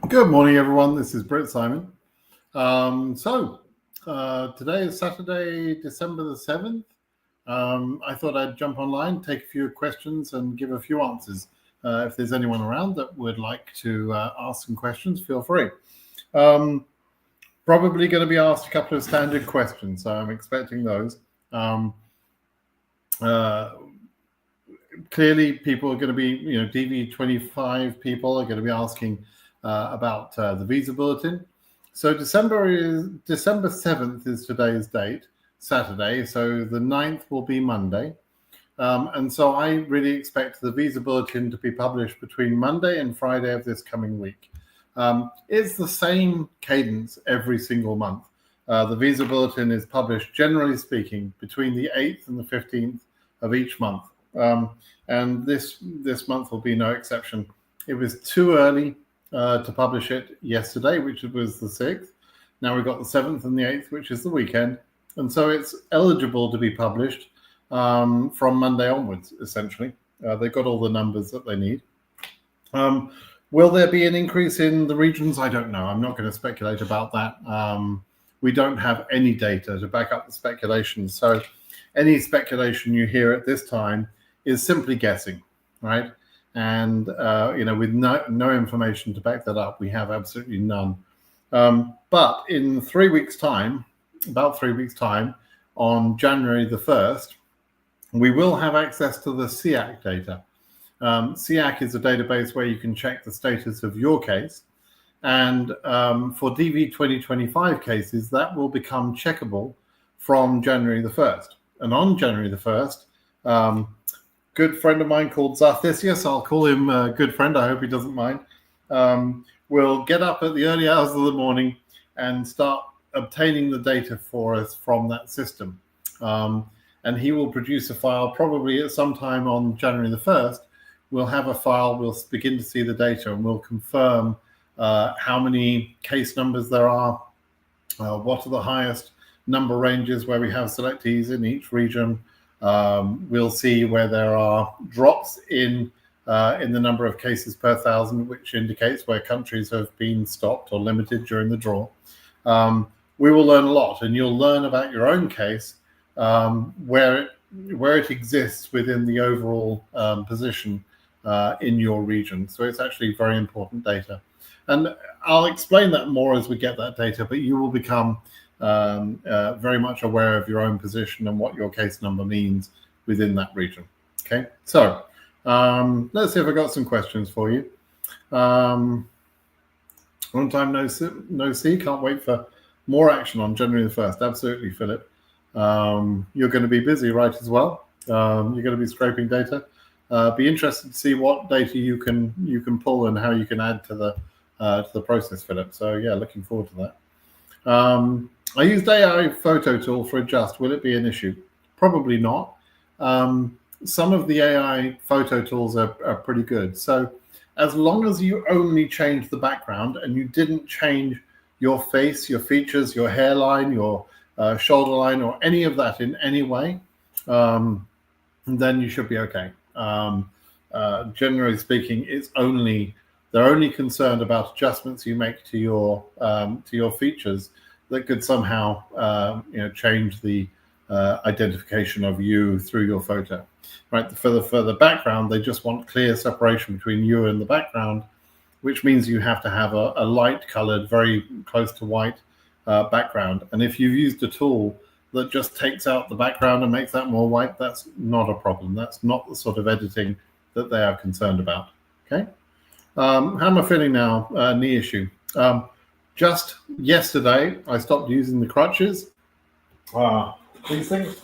Good morning, everyone. This is Britt Simon. Today is Saturday, December the 7th. I thought I'd jump online, take a few questions, and give a few answers. If there's anyone around that would like to ask some questions, feel free. Probably going to be asked a couple of standard questions, so I'm expecting those. Clearly, people are going to be, DV25 people are going to be asking about the visa bulletin. So December 7th is today's date, Saturday. So the 9th will be Monday. And so I really expect the visa bulletin to be published between Monday and Friday of this coming week. It's the same cadence every single month. The visa bulletin is published, generally speaking, between the 8th and the 15th of each month. And this month will be no exception. It was too early to publish it yesterday, which was the 6th. Now we've got the 7th and the 8th, which is the weekend. And so it's eligible to be published from Monday onwards, essentially. They've got all the numbers that they need. Will there be an increase in the regions? I don't know. I'm not going to speculate about that. We don't have any data to back up the speculation. So any speculation you hear at this time is simply guessing, right? And with no information to back that up, we have absolutely none. But in 3 weeks' time, about 3 weeks' time, on January the 1st, we will have access to the SEAC data. SEAC is a database where you can check the status of your case. And for DV 2025 cases, that will become checkable from January the 1st. And on January the 1st, good friend of mine called Zarthisius, I'll call him a good friend, I hope he doesn't mind, will get up at the early hours of the morning and start obtaining the data for us from that system. And he will produce a file probably at some time on January the 1st. We'll have a file, we'll begin to see the data, and we'll confirm how many case numbers there are, what are the highest number ranges where we have selectees in each region. We'll see where there are drops in the number of cases per 1,000, which indicates where countries have been stopped or limited during the draw. We will learn a lot, and you'll learn about your own case, where it exists within the overall position in your region. So it's actually very important data. And I'll explain that more as we get that data, but you will become very much aware of your own position and what your case number means within that region. Okay, so let's see if I got some questions for you. Long time no see. Can't wait for more action on January the 1st. Absolutely, Philip. You're going to be busy, right, as well? You're going to be scraping data. Be interested to see what data you can pull and how you can add to the process, Philip. So yeah, looking forward to that. I used AI photo tool for Adjust. Will it be an issue? Probably not. Some of the AI photo tools are pretty good. So as long as you only change the background and you didn't change your face, your features, your hairline, your shoulder line, or any of that in any way, then you should be okay. Generally speaking, they're only concerned about adjustments you make to your features that could somehow change the identification of you through your photo. Right? For the background, they just want clear separation between you and the background, which means you have to have a light-colored, very close to white background. And if you've used a tool that just takes out the background and makes that more white, that's not a problem. That's not the sort of editing that they are concerned about. Okay. How am I feeling now? Knee issue. Just yesterday, I stopped using the crutches. These things.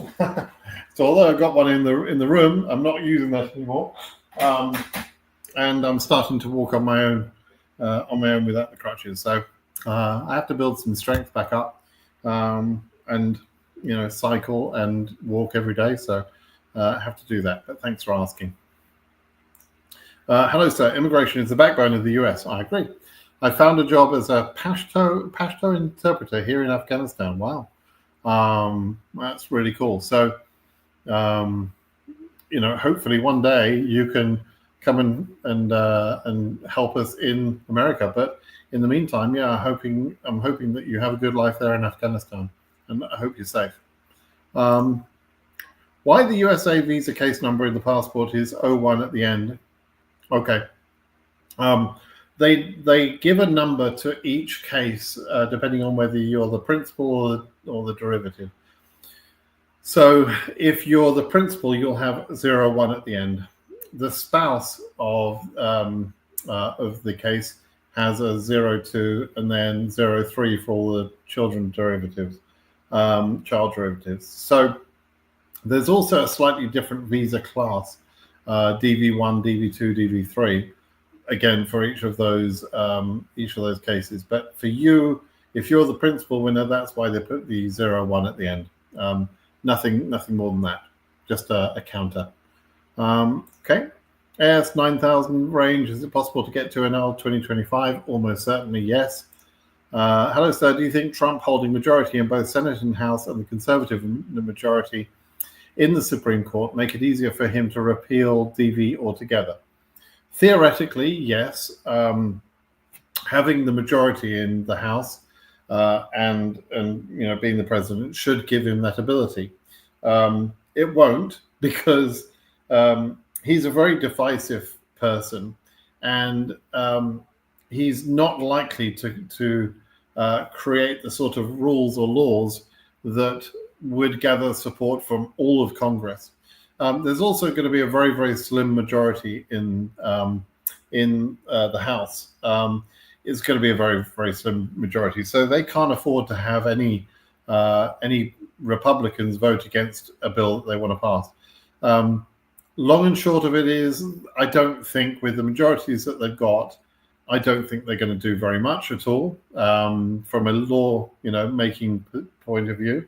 So although I've got one in the room, I'm not using that anymore. And I'm starting to walk on my own without the crutches. So I have to build some strength back up, and cycle and walk every day. So I have to do that. But thanks for asking. Hello, sir. Immigration is the backbone of the US. I agree. I found a job as a Pashto interpreter here in Afghanistan. Wow. That's really cool. So, hopefully one day you can come and help us in America. But in the meantime, yeah, I'm hoping that you have a good life there in Afghanistan, and I hope you're safe. Why the USA visa case number in the passport is 01 at the end? Okay. They give a number to each case depending on whether you're the principal or the derivative. So if you're the principal, you'll have 01 at the end. The spouse of the case has a 02 and then 03 for all the children derivatives, child derivatives. So there's also a slightly different visa class, DV1, DV2, DV3, again for each of those cases. But for you, if you're the principal winner, that's why they put the 01 at the end. Nothing more than that. Just a counter. Okay. AS 9000 range. Is it possible to get to NL 2025? Almost certainly, yes. Hello, sir. Do you think Trump holding majority in both Senate and House and the Conservative majority in the Supreme Court make it easier for him to repeal DV altogether? Theoretically, yes. Having the majority in the House and being the president should give him that ability. It won't, because he's a very divisive person, and he's not likely to create the sort of rules or laws that would gather support from all of Congress. There's also going to be a very, very slim majority in the House. It's going to be a very, very slim majority, so they can't afford to have any Republicans vote against a bill that they want to pass. Long and short of it is, I don't think with the majorities that they've got, I don't think they're going to do very much at all from a law, making point of view.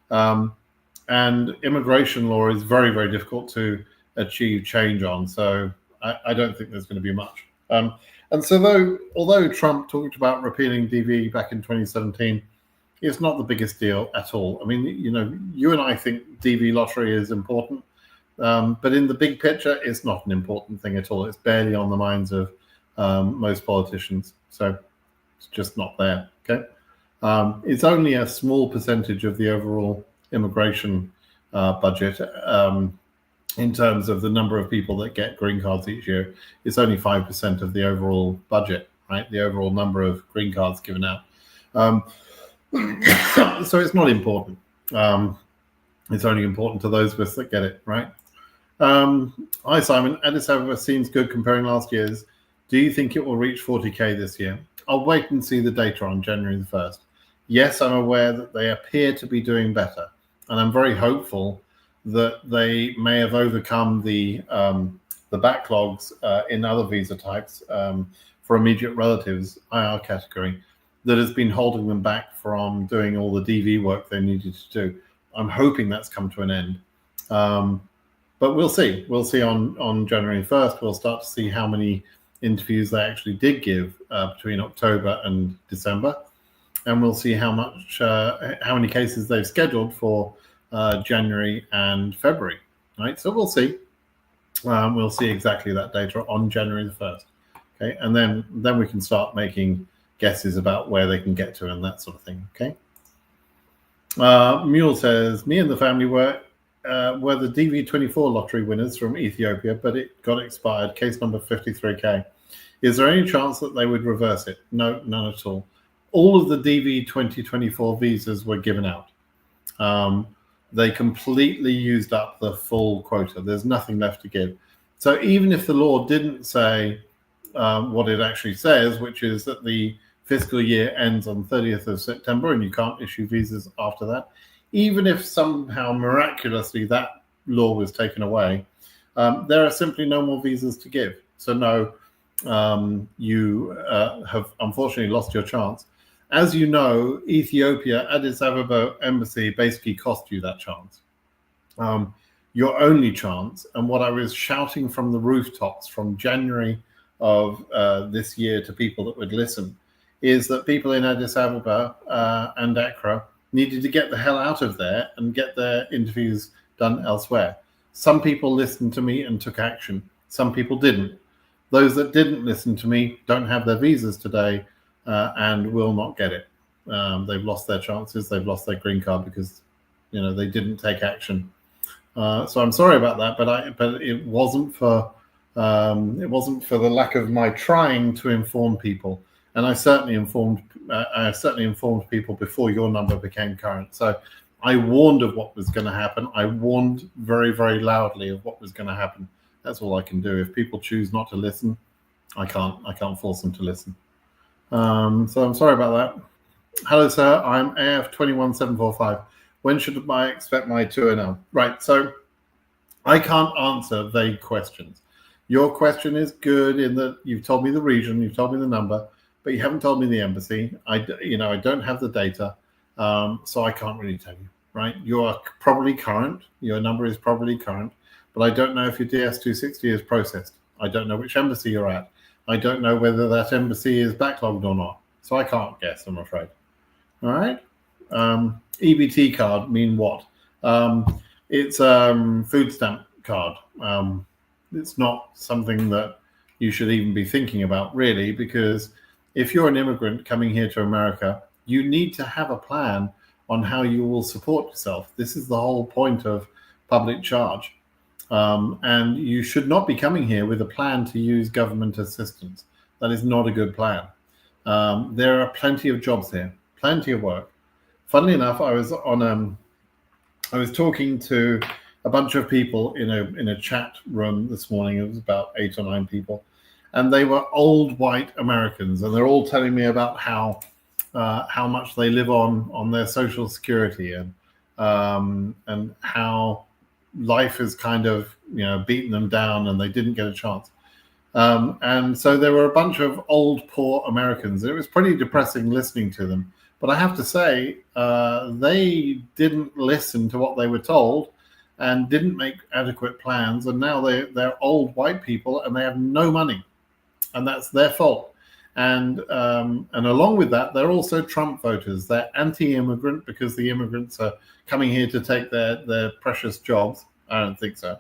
And immigration law is very, very difficult to achieve change on. So I don't think there's going to be much. And so although Trump talked about repealing DV back in 2017, it's not the biggest deal at all. I mean, you and I think DV lottery is important. But in the big picture, it's not an important thing at all. It's barely on the minds of most politicians. So it's just not there. Okay. It's only a small percentage of the overall immigration budget in terms of the number of people that get green cards each year. It's only 5% of the overall budget, right? The overall number of green cards given out. So it's not important. It's only important to those of us that get it, right? Hi, Simon. Addis Ababa seems good comparing last year's. Do you think it will reach 40K this year? I'll wait and see the data on January the 1st. Yes, I'm aware that they appear to be doing better, and I'm very hopeful that they may have overcome the backlogs in other visa types for immediate relatives, IR category, that has been holding them back from doing all the DV work they needed to do. I'm hoping that's come to an end. But we'll see. We'll see on January 1st. We'll start to see how many interviews they actually did give between October and December. And we'll see how many cases they've scheduled for January and February. Right. So we'll see. We'll see exactly that data on January the 1st. Okay. And then we can start making guesses about where they can get to and that sort of thing. Okay. Mule says, me and the family were the DV24 lottery winners from Ethiopia, but it got expired. Case number 53K. Is there any chance that they would reverse it? No, none at all. All of the DV 2024 visas were given out. They completely used up the full quota. There's nothing left to give. So even if the law didn't say what it actually says, which is that the fiscal year ends on 30th of September and you can't issue visas after that, even if somehow miraculously that law was taken away, there are simply no more visas to give. So no, you have unfortunately lost your chance. As you know, Ethiopia, Addis Ababa Embassy basically cost you that chance. Your only chance, and what I was shouting from the rooftops from January of this year to people that would listen, is that people in Addis Ababa and Accra needed to get the hell out of there and get their interviews done elsewhere. Some people listened to me and took action. Some people didn't. Those that didn't listen to me don't have their visas today and will not get it. They've lost their chances. They've lost their green card because, they didn't take action. So I'm sorry about that, but it wasn't for the lack of my trying to inform people, and I certainly informed people before your number became current. So I warned of what was going to happen. I warned very, very loudly of what was going to happen. That's all I can do. If people choose not to listen, I can't force them to listen. So I'm sorry about that. Hello, sir. I'm AF21745. When should I expect my 2NL? Right. So I can't answer vague questions. Your question is good in that you've told me the region, you've told me the number, but you haven't told me the embassy. I don't have the data, so I can't really tell you. Right? You are probably current. Your number is probably current, but I don't know if your DS-260 is processed. I don't know which embassy you're at. I don't know whether that embassy is backlogged or not. So I can't guess, I'm afraid. All right. EBT card mean what? It's food stamp card. It's not something that you should even be thinking about, really, because if you're an immigrant coming here to America, you need to have a plan on how you will support yourself. This is the whole point of public charge. And you should not be coming here with a plan to use government assistance. That is not a good plan. There are plenty of jobs here, plenty of work. Funnily enough, I was talking to a bunch of people in a chat room this morning. It was about 8 or 9 people, and they were old white Americans, and they're all telling me about how much they live on their Social Security and how life has kind of beaten them down and they didn't get a chance. And so there were a bunch of old poor Americans. It was pretty depressing listening to them. But I have to say, they didn't listen to what they were told and didn't make adequate plans. And now they're old white people and they have no money. And that's their fault. And along with that, they're also Trump voters. They're anti-immigrant because the immigrants are coming here to take their precious jobs. I don't think so.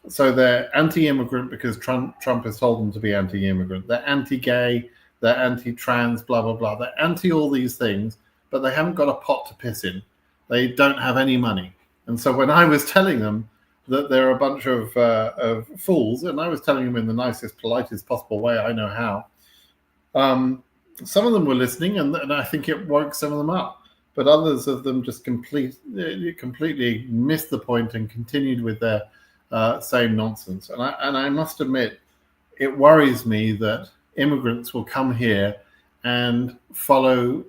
So they're anti-immigrant because Trump has told them to be anti-immigrant. They're anti-gay. They're anti-trans, blah, blah, blah. They're anti all these things, but they haven't got a pot to piss in. They don't have any money. And so when I was telling them that they're a bunch of fools, and I was telling them in the nicest, politest possible way I know how, some of them were listening, and I think it woke some of them up. But others of them just completely missed the point and continued with their same nonsense. And I must admit, it worries me that immigrants will come here and follow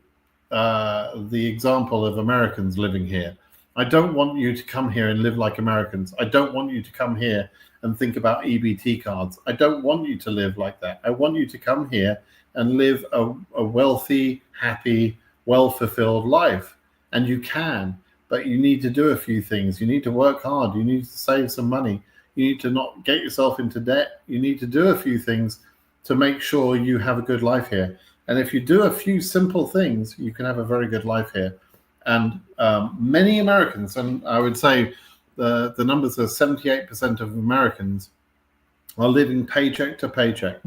the example of Americans living here. I don't want you to come here and live like Americans. I don't want you to come here and think about EBT cards. I don't want you to live like that. I want you to come here and live a wealthy, happy, well-fulfilled life. And you can, but you need to do a few things. You need to work hard. You need to save some money. You need to not get yourself into debt. You need to do a few things to make sure you have a good life here. And if you do a few simple things, you can have a very good life here. And many Americans, and I would say the numbers are 78% of Americans are living paycheck to paycheck,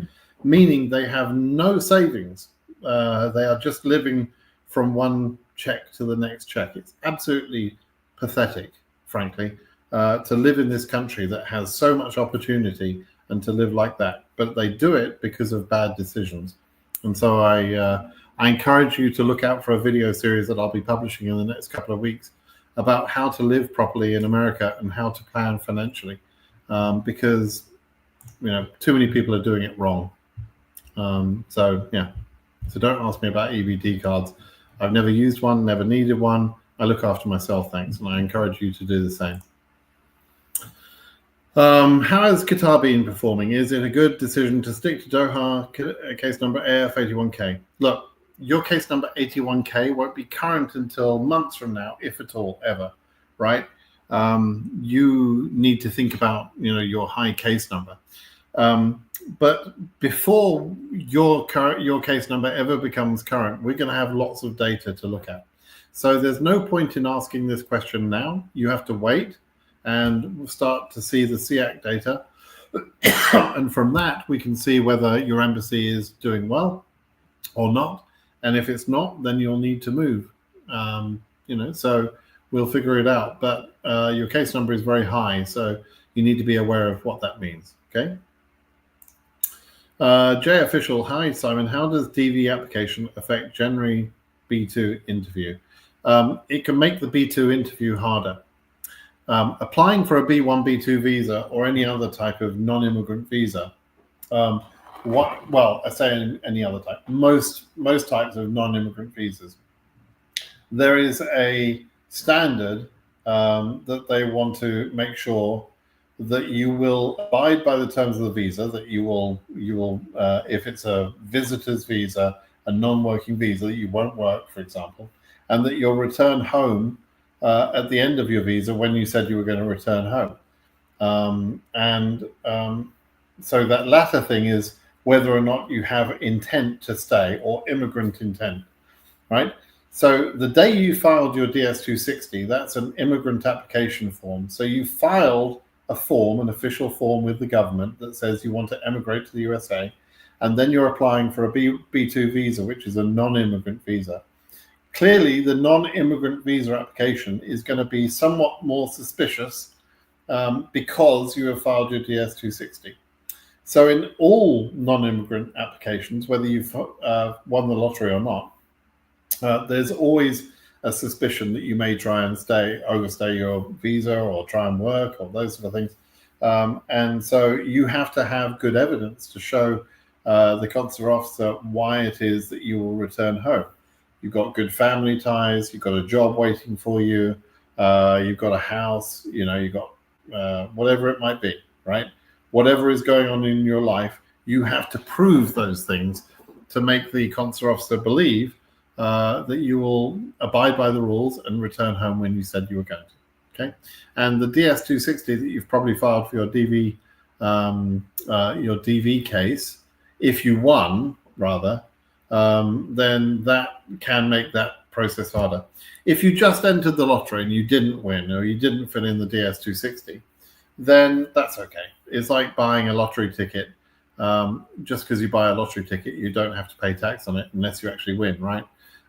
meaning they have no savings. They are just living from one check to the next check. It's absolutely pathetic, frankly, to live in this country that has so much opportunity and to live like that. But they do it because of bad decisions. And so I encourage you to look out for a video series that I'll be publishing in the next couple of weeks about how to live properly in America and how to plan financially, because too many people are doing it wrong. So don't ask me about EBT cards. I've never used one, never needed one. I look after myself, thanks, and I encourage you to do the same. How has Qatar been performing? Is it a good decision to stick to Doha? Case number AF81K. Look, your case number 81K won't be current until months from now, if at all, ever, right? You need to think about, your high case number. But before your case number ever becomes current, we're going to have lots of data to look at. So there's no point in asking this question now. You have to wait and start to see the SEAC data And from that, we can see whether your embassy is doing well or not. And if it's not, then you'll need to move. So we'll figure it out. But your case number is very high, so you need to be aware of what that means. Okay. J Official, hi Simon. How does DV application affect January B2 interview? It can make the B2 interview harder. Applying for a B1, B2 visa or any other type of non-immigrant visa, I say any other type, most types of non-immigrant visas, there is a standard that they want to make sure that you will abide by the terms of the visa, that you will if it's a visitor's visa, a non-working visa, that you won't work, for example, and that you'll return home at the end of your visa when you said you were going to return home. So that latter thing is whether or not you have intent to stay or immigrant intent, right? So the day you filed your DS-260, that's an immigrant application form. So you filed a form, an official form with the government that says you want to emigrate to the USA, and then you're applying for a B2 visa, which is a non-immigrant visa. Clearly, the non-immigrant visa application is going to be somewhat more suspicious because you have filed your DS-260. So in all non-immigrant applications, whether you've won the lottery or not, there's always a suspicion that you may try and overstay your visa or try and work or those sort of things. And so you have to have good evidence to show the consular officer why it is that you will return home. You've got good family ties, you've got a job waiting for you, you've got a house, you've got whatever it might be, right? Whatever is going on in your life, you have to prove those things to make the consular officer believe that you will abide by the rules and return home when you said you were going to. Okay, and the DS-260 that you've probably filed for your DV case, if you won, rather, then that can make that process harder. If you just entered the lottery and you didn't win or you didn't fill in the DS-260, then that's okay. It's like buying a lottery ticket. Just because you buy a lottery ticket, you don't have to pay tax on it unless you actually win, right?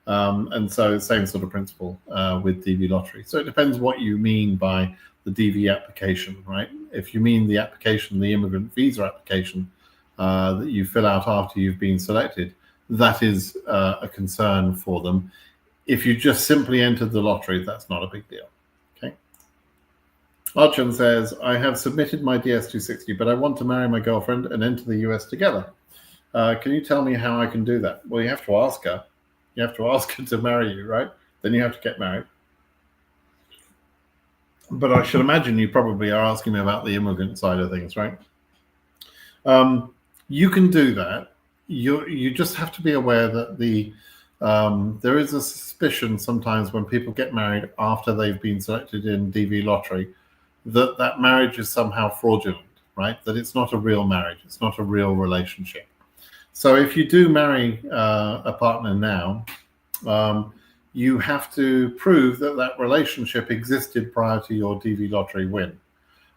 And so same sort of principle with DV lottery. So it depends what you mean by the DV application, right? If you mean the application, the immigrant visa application that you fill out after you've been selected, that is a concern for them. If you just simply entered the lottery, that's not a big deal. Okay. Archon says, I have submitted my DS-260, but I want to marry my girlfriend and enter the US together. Can you tell me how I can do that? Well, you have to ask her. You have to ask her to marry you, right? Then you have to get married. But I should imagine you probably are asking me about the immigrant side of things, right? You can do that. You just have to be aware that there is a suspicion sometimes when people get married after they've been selected in DV lottery that marriage is somehow fraudulent, right? That it's not a real marriage. It's not a real relationship. So if you do marry a partner now, you have to prove that relationship existed prior to your DV lottery win,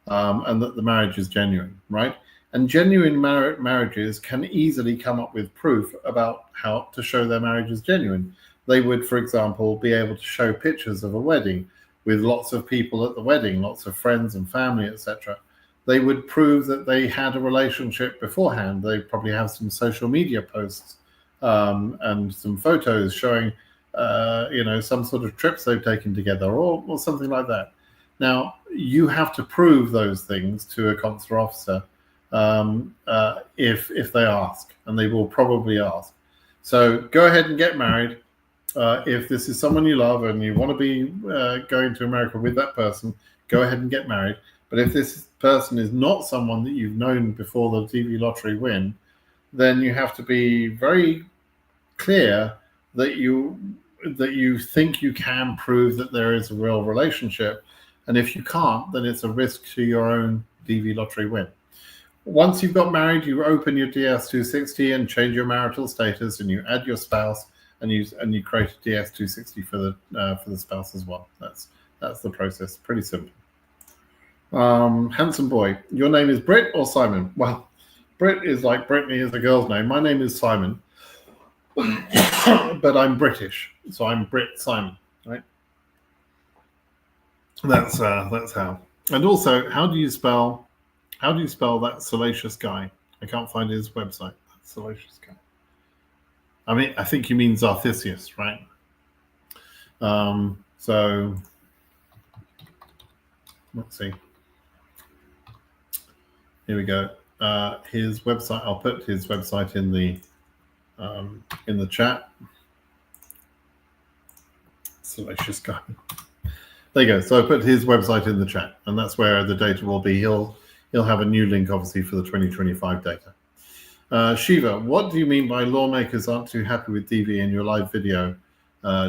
and that the marriage is genuine, right? And genuine marriages can easily come up with proof about how to show their marriage is genuine. They would, for example, be able to show pictures of a wedding with lots of people at the wedding, lots of friends and family, etc. They would prove that they had a relationship beforehand. They probably have some social media posts and some photos showing, some sort of trips they've taken together or something like that. Now, you have to prove those things to a consular officer if they ask, and they will probably ask. So go ahead and get married. If this is someone you love and you want to be going to America with that person, go ahead and get married. But if this person is not someone that you've known before the DV lottery win, then you have to be very clear that you think you can prove that there is a real relationship. And if you can't, then it's a risk to your own DV lottery win. Once you've got married, you open your DS-260 and change your marital status, and you add your spouse, and you create a DS-260 for the spouse as well. That's the process. Pretty simple. Handsome boy, your name is Britt or Simon? Well, Britt is like Brittany is a girl's name. My name is Simon, but I'm British, so I'm Brit Simon, right? That's how. And also, how do you spell that salacious guy? I can't find his website. That salacious guy. I mean, I think you mean Zarthisius, right? So let's see. Here we go. His website. I'll put his website in the chat. Salacious guy. There you go. So I put his website in the chat, and that's where the data will be. He'll have a new link, obviously, for the 2025 data. Shiva, what do you mean by lawmakers aren't too happy with DV in your live video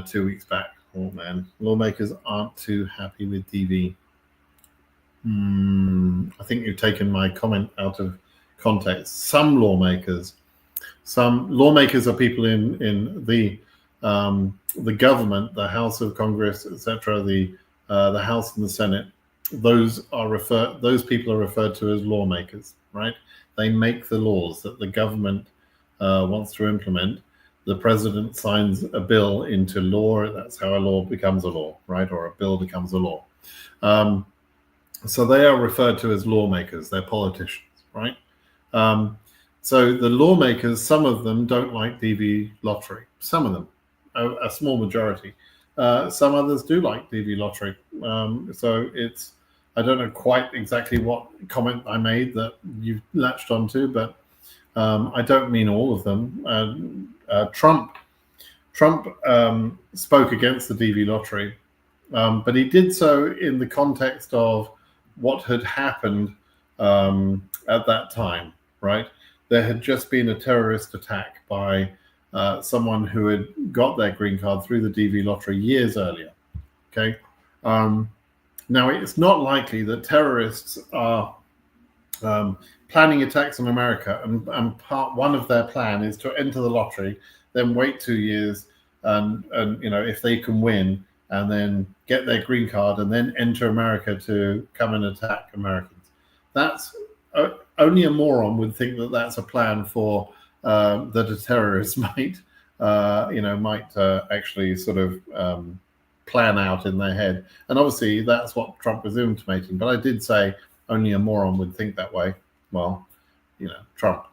2 weeks back? Oh man, lawmakers aren't too happy with DV. I think you've taken my comment out of context. Some lawmakers are people in the government, the House of Congress, etc., the House and the Senate. Those people are referred to as lawmakers, right? They make the laws that the government wants to implement. The president signs a bill into law. That's how a law becomes a law, right? Or a bill becomes a law. So they are referred to as lawmakers. They're politicians, right? So the lawmakers, some of them don't like DV lottery. Some of them, a small majority. Some others do like DV lottery. So I don't know quite exactly what comment I made that you latched onto, but I don't mean all of them. Trump spoke against the DV lottery, but he did so in the context of what had happened at that time, right? There had just been a terrorist attack by someone who had got their green card through the DV lottery years earlier. Okay. Now, it's not likely that terrorists are planning attacks on America, and one of their plan is to enter the lottery, then wait 2 years, and if they can win, and then get their green card, and then enter America to come and attack Americans. That's only a moron would think that that's a plan for that a terrorist might actually sort of plan out in their head. And obviously that's what Trump was intimating. But I did say only a moron would think that way. Well, Trump.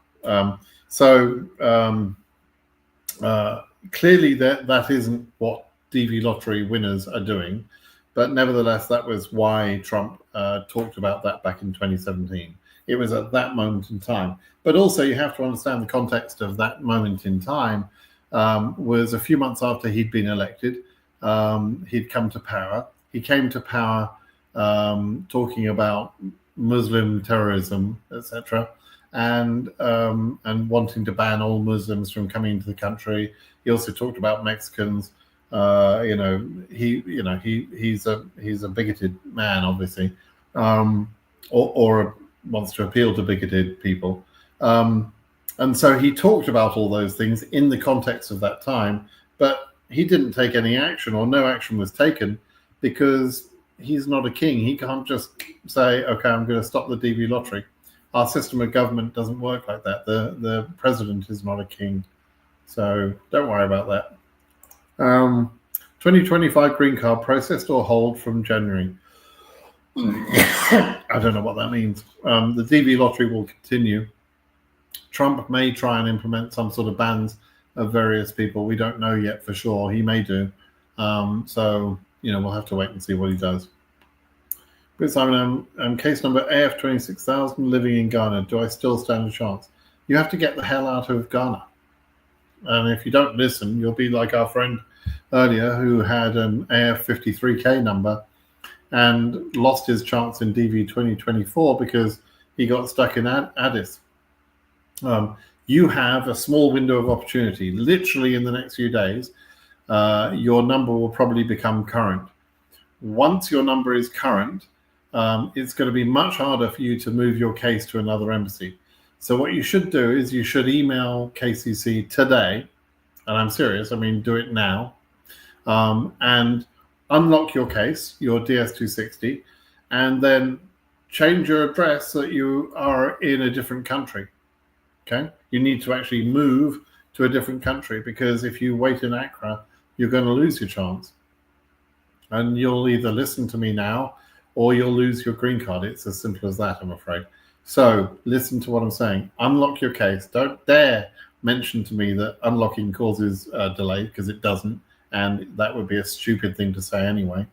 Clearly that isn't what DV lottery winners are doing. But nevertheless, that was why Trump talked about that back in 2017. It was at that moment in time. But also you have to understand the context of that moment in time was a few months after he'd been elected. He'd come to power. He came to power talking about Muslim terrorism, etc., and wanting to ban all Muslims from coming into the country. He also talked about Mexicans. He's a bigoted man, obviously, or wants to appeal to bigoted people. And so he talked about all those things in the context of that time, but he didn't take any action, or no action was taken, because he's not a king. He can't just say, okay, I'm going to stop the DV lottery. Our system of government doesn't work like that. The president is not a king. So don't worry about that. 2025 green card processed or hold from January. I don't know what that means. The DV lottery will continue. Trump may try and implement some sort of bans of various people. We don't know yet for sure. He may do. So we'll have to wait and see what he does. But Simon, case number AF 26,000, living in Ghana. Do I still stand a chance? You have to get the hell out of Ghana. And if you don't listen, you'll be like our friend earlier who had an AF 53K number and lost his chance in DV 2024 because he got stuck in Addis. You have a small window of opportunity. Literally in the next few days, your number will probably become current. Once your number is current, it's going to be much harder for you to move your case to another embassy. So what you should do is you should email KCC today, and I'm serious, I mean, do it now, and unlock your case, your DS-260, and then change your address so that you are in a different country. Okay, you need to actually move to a different country, because if you wait in Accra, you're going to lose your chance. And you'll either listen to me now or you'll lose your green card. It's as simple as that, I'm afraid. So listen to what I'm saying. Unlock your case. Don't dare mention to me that unlocking causes delay, because it doesn't. And that would be a stupid thing to say anyway.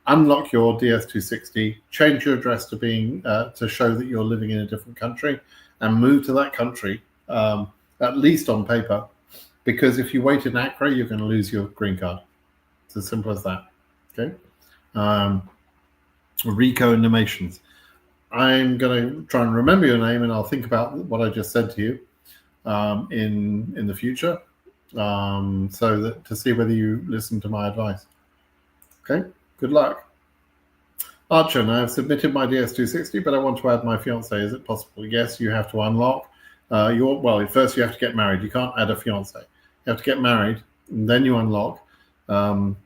Unlock your DS260, change your address to being to show that you're living in a different country, and move to that country, at least on paper, because if you wait in Accra, you're going to lose your green card. It's as simple as that. Okay. Rico and Nemations. I'm going to try and remember your name, and I'll think about what I just said to you in the future, so that to see whether you listen to my advice. Okay. Good luck. Archer, I have submitted my DS260, but I want to add my fiance. Is it possible? Yes, you have to unlock. First you have to get married. You can't add a fiance. You have to get married, and then you unlock, and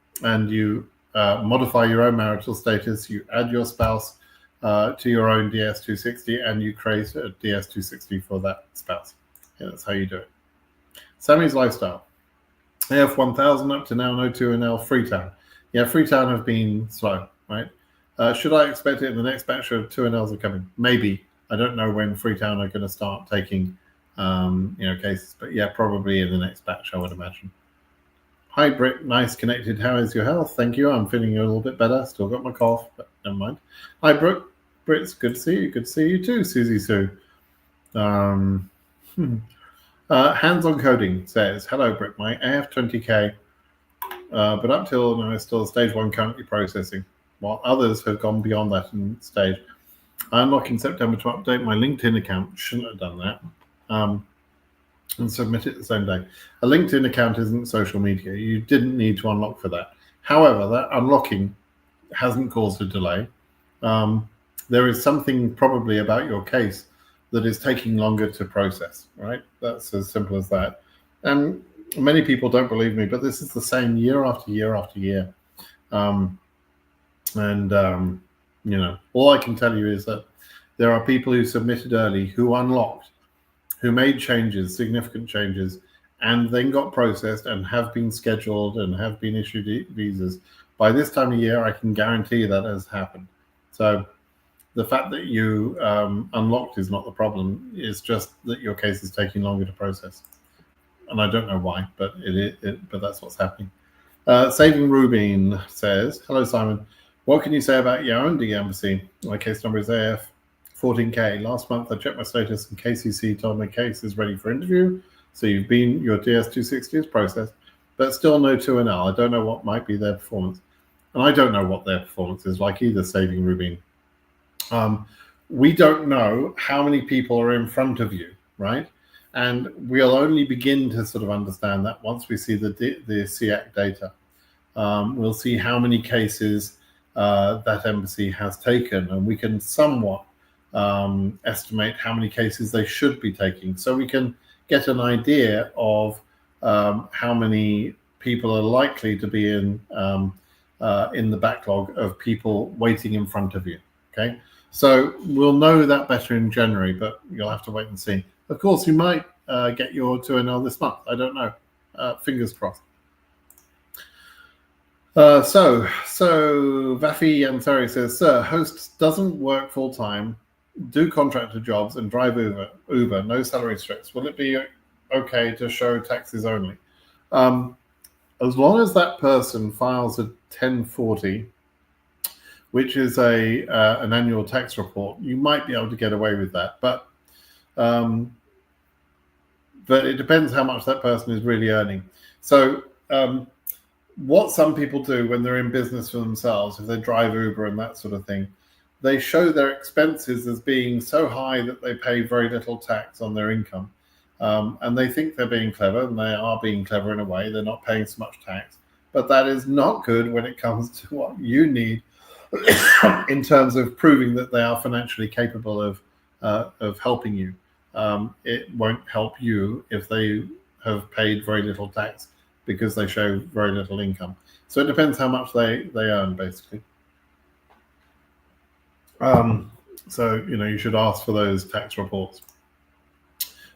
you modify your own marital status. You add your spouse to your own DS260, and you create a DS260 for that spouse. Yeah, that's how you do it. Sammy's Lifestyle. AF1000 up to now, no 2NL, Freetown. Yeah, Freetown have been slow, right? Should I expect it in the next batch of 2NLs are coming? Maybe. I don't know when Freetown are going to start taking cases, but yeah, probably in the next batch, I would imagine. Hi, Britt. Nice connected. How is your health? Thank you. I'm feeling a little bit better. Still got my cough, but never mind. Hi, Brooke. Britt's good to see you. Good to see you too, Susie Sue. Hands-on Coding says, hello, Britt. My AF20K, but up till now, it's still stage 1 currently processing, while others have gone beyond that in stage. I unlock in September to update my LinkedIn account. Shouldn't have done that. And submit it the same day. A LinkedIn account isn't social media. You didn't need to unlock for that. However, that unlocking hasn't caused a delay. There is something probably about your case that is taking longer to process, right? That's as simple as that. And many people don't believe me, but this is the same year after year after year. All I can tell you is that there are people who submitted early, who unlocked, who made changes, significant changes, and then got processed and have been scheduled and have been issued visas. By this time of year, I can guarantee that has happened. So the fact that you unlocked is not the problem. It's just that your case is taking longer to process. And I don't know why, but but that's what's happening. Saving Rubin says, hello, Simon. What can you say about Yaoundé Embassy? My case number is AF14K. Last month, I checked my status and KCC told my case is ready for interview. So your DS260 is processed, but still no 2NL. I don't know what might be their performance. And I don't know what their performance is like either, Saving Rubin. We don't know how many people are in front of you, right? And we'll only begin to sort of understand that once we see the SEAC data. We'll see how many cases that embassy has taken, and we can somewhat estimate how many cases they should be taking, so we can get an idea of how many people are likely to be in the backlog of people waiting in front of you. Okay, so we'll know that better in January, but you'll have to wait and see. Of course, you might get your 2NL this month. I don't know. Fingers crossed. So Vafi Ansari says, sir, host doesn't work full time, do contractor jobs, and drive Uber, no salary strips. Will it be okay to show taxes only? As long as that person files a 1040, which is an annual tax report, you might be able to get away with that. But it depends how much that person is really earning. So what some people do when they're in business for themselves, if they drive Uber and that sort of thing, they show their expenses as being so high that they pay very little tax on their income. And they think they're being clever, and they are being clever in a way. They're not paying so much tax. But that is not good when it comes to what you need in terms of proving that they are financially capable of helping you. It won't help you if they have paid very little tax because they show very little income. So it depends how much they earn, basically. So, you should ask for those tax reports.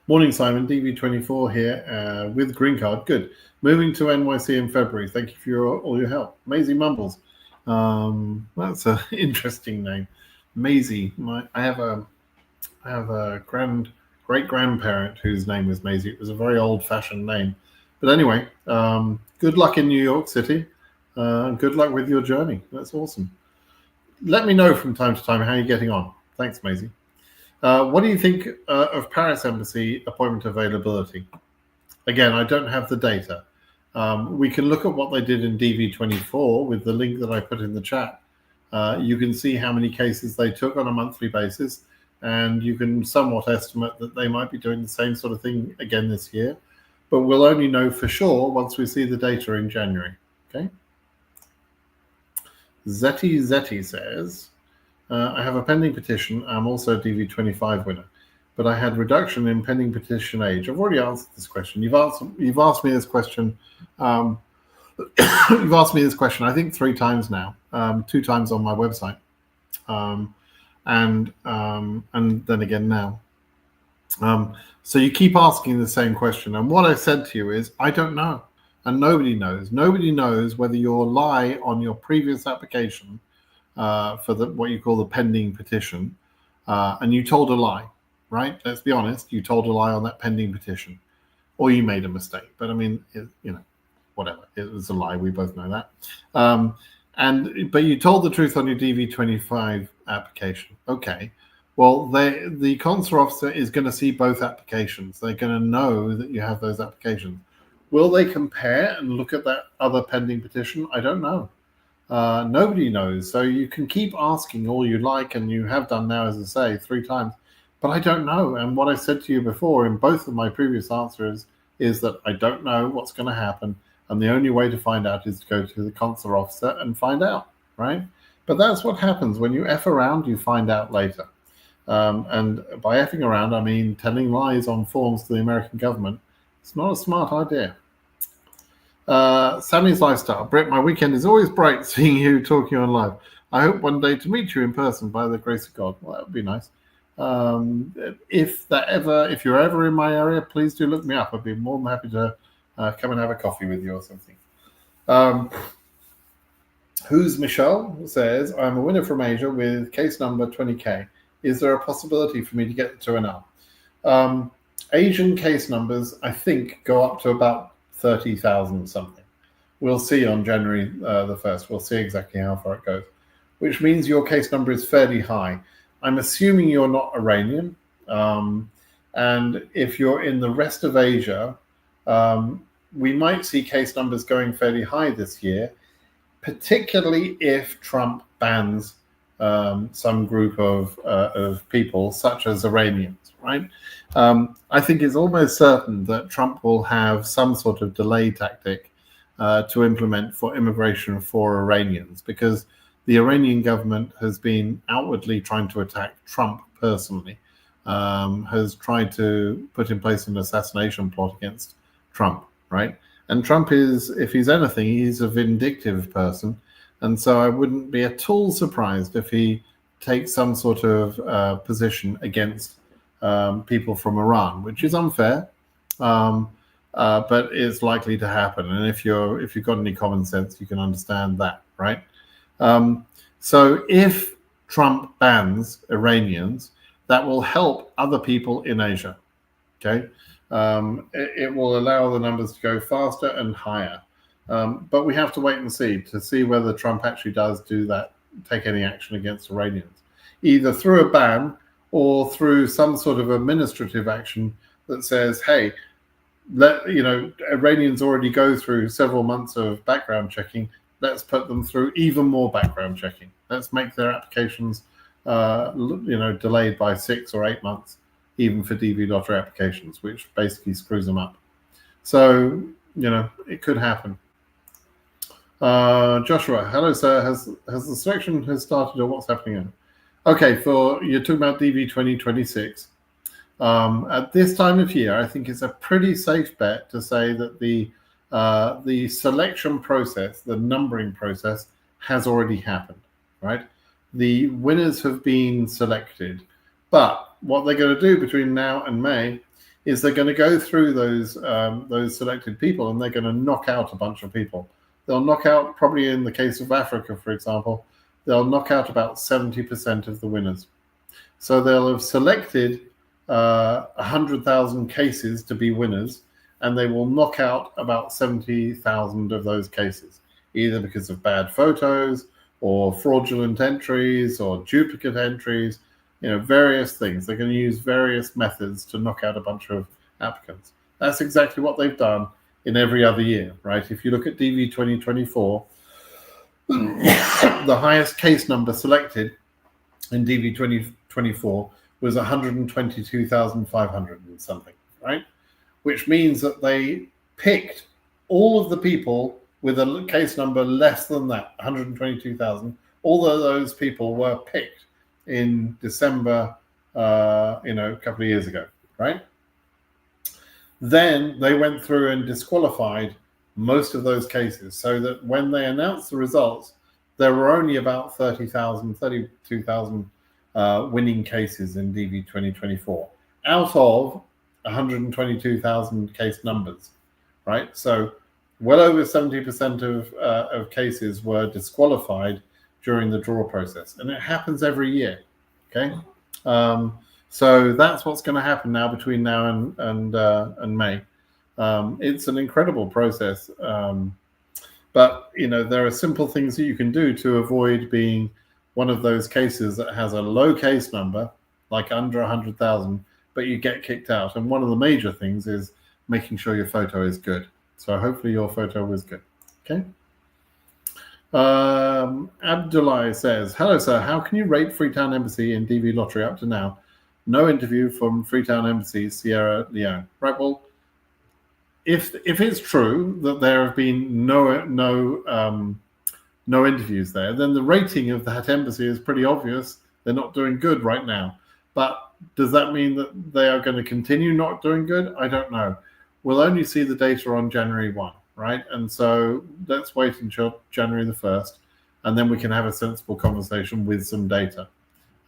Morning, Simon. DV24 here with Greencard. Good. Moving to NYC in February. Thank you for all your help. Maisie Mumbles. That's an interesting name. Maisie. I have a great grandparent whose name was Maisie. It was a very old-fashioned name. But anyway, good luck in New York City. Good luck with your journey. That's awesome. Let me know from time to time how you're getting on. Thanks, Maisie. What do you think of Paris Embassy appointment availability? Again, I don't have the data. We can look at what they did in DV24 with the link that I put in the chat. You can see how many cases they took on a monthly basis, and you can somewhat estimate that they might be doing the same sort of thing again this year. But we'll only know for sure once we see the data in January. Okay. Zeti says, I have a pending petition. I'm also a DV25 winner, but I had reduction in pending petition age. I've already answered this question. You've asked me this question. You've asked me this question, I think 3 times now, 2 times on my website, and then again now. So you keep asking the same question, and what I said to you is, I don't know, and nobody knows. Nobody knows whether your lie on your previous application for what you call the pending petition, and you told a lie, right? Let's be honest, you told a lie on that pending petition, or you made a mistake. But I mean, whatever, it was a lie. We both know that. But you told the truth on your DV25 application. Okay. Well, the consular officer is going to see both applications. They're going to know that you have those applications. Will they compare and look at that other pending petition? I don't know. Nobody knows. So you can keep asking all you like, and you have done now, as I say, 3 times. But I don't know. And what I said to you before in both of my previous answers is that I don't know what's going to happen. And the only way to find out is to go to the consular officer and find out, right? But that's what happens. When you F around, you find out later. And by effing around, I mean telling lies on forms to the American government. It's not a smart idea. Sammy's Lifestyle. Brett, my weekend is always bright seeing you talking on live. I hope one day to meet you in person by the grace of God. Well, that would be nice. If you're ever in my area, please do look me up. I'd be more than happy to come and have a coffee with you or something. Who's Michelle says, I'm a winner from Asia with case number 20K. Is there a possibility for me to get to an L? Asian case numbers, I think, go up to about 30,000 something. We'll see on January the 1st. We'll see exactly how far it goes, which means your case number is fairly high. I'm assuming you're not Iranian. And if you're in the rest of Asia, we might see case numbers going fairly high this year, particularly if Trump bans some group of people, such as Iranians, right? I think it's almost certain that Trump will have some sort of delay tactic to implement for immigration for Iranians, because the Iranian government has been outwardly trying to attack Trump personally, has tried to put in place an assassination plot against Trump, right? And Trump is, if he's anything, he's a vindictive person. And so I wouldn't be at all surprised if he takes some sort of position against people from Iran, which is unfair, but it's likely to happen. And if you've got any common sense, you can understand that, right? So if Trump bans Iranians, that will help other people in Asia. Okay, it will allow the numbers to go faster and higher. But we have to wait and see whether Trump actually does do that, take any action against Iranians, either through a ban or through some sort of administrative action that says, hey, Iranians already go through several months of background checking. Let's put them through even more background checking. Let's make their applications, delayed by 6 or 8 months, even for DV lottery applications, which basically screws them up. So, it could happen. Joshua, hello, sir. Has the selection started, or what's happening now? Okay, you're talking about DV 2026. At this time of year, I think it's a pretty safe bet to say that the selection process, the numbering process, has already happened, right? the winners have been selected. But what they're going to do between now and May is they're going to go through those selected people, and they're going to knock out a bunch of people. They'll knock out, probably in the case of Africa, for example, they'll knock out about 70% of the winners. So they'll have selected 100,000 cases to be winners, and they will knock out about 70,000 of those cases, either because of bad photos or fraudulent entries or duplicate entries, various things. They're going to use various methods to knock out a bunch of applicants. That's exactly what they've done in every other year, right? If you look at DV 2024, the highest case number selected in DV 2024 was 122,500 and something, right? Which means that they picked all of the people with a case number less than that, 122,000. All of those people were picked in December, a couple of years ago, right? Then they went through and disqualified most of those cases, so that when they announced the results, there were only about 32,000 winning cases in DV 2024 out of 122,000 case numbers, right? So well over 70% of cases were disqualified during the draw process, and it happens every year. Okay, so that's what's going to happen now between now and May. It's an incredible process, but there are simple things that you can do to avoid being one of those cases that has a low case number, like under 100,000, but you get kicked out. And one of the major things is making sure your photo is good. So hopefully your photo was good. Okay. Abdullah says, hello, sir. How can you rate Freetown Embassy in DV Lottery up to now? No interview from Freetown Embassy, Sierra Leone. Right. Well, if it's true that there have been no interviews there, then the rating of that embassy is pretty obvious. They're not doing good right now. But does that mean that they are going to continue not doing good? I don't know. We'll only see the data on January 1, right? And so let's wait until January the 1st, and then we can have a sensible conversation with some data.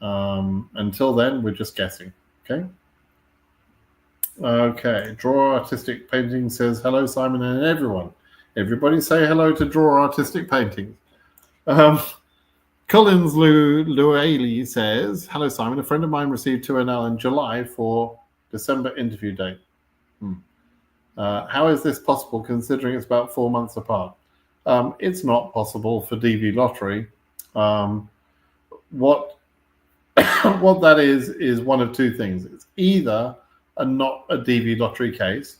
Until then, we're just guessing, okay? Okay, Draw Artistic Painting says, hello, Simon and everyone. Everybody say hello to Draw Artistic Painting. Collins Lualey says, hello, Simon. A friend of mine received 2NL in July for December interview date. How is this possible, considering it's about 4 months apart? It's not possible for DV Lottery. What that is one of two things. It's either not a DV Lottery case,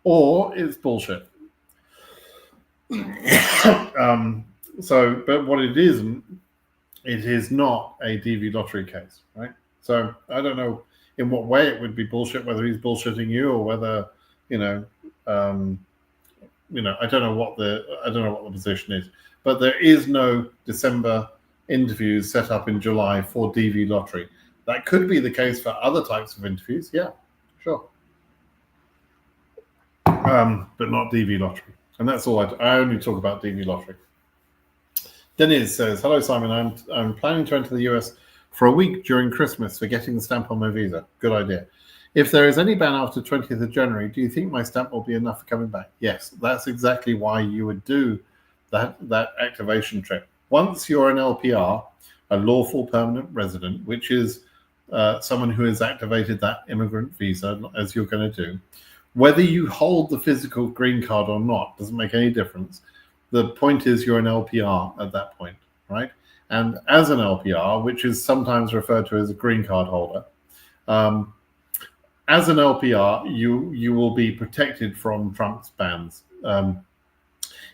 or it's bullshit. But what it isn't, it is not a DV Lottery case, right? So I don't know in what way it would be bullshit, whether he's bullshitting you or whether, I don't know what the position is. But there is no December interviews set up in July for DV Lottery. That could be the case for other types of interviews, yeah, sure. But not DV Lottery. And that's all I only talk about DV Lottery. Denise says, hello, Simon. I'm planning to enter the US for a week during Christmas for getting the stamp on my visa. Good idea. If there is any ban after 20th of January, do you think my stamp will be enough for coming back? Yes, that's exactly why you would do that activation trip. Once you're an LPR, a lawful permanent resident, which is someone who has activated that immigrant visa, as you're going to do, whether you hold the physical green card or not doesn't make any difference. The point is you're an LPR at that point, right? And as an LPR, which is sometimes referred to as a green card holder, as an LPR, you will be protected from Trump's bans.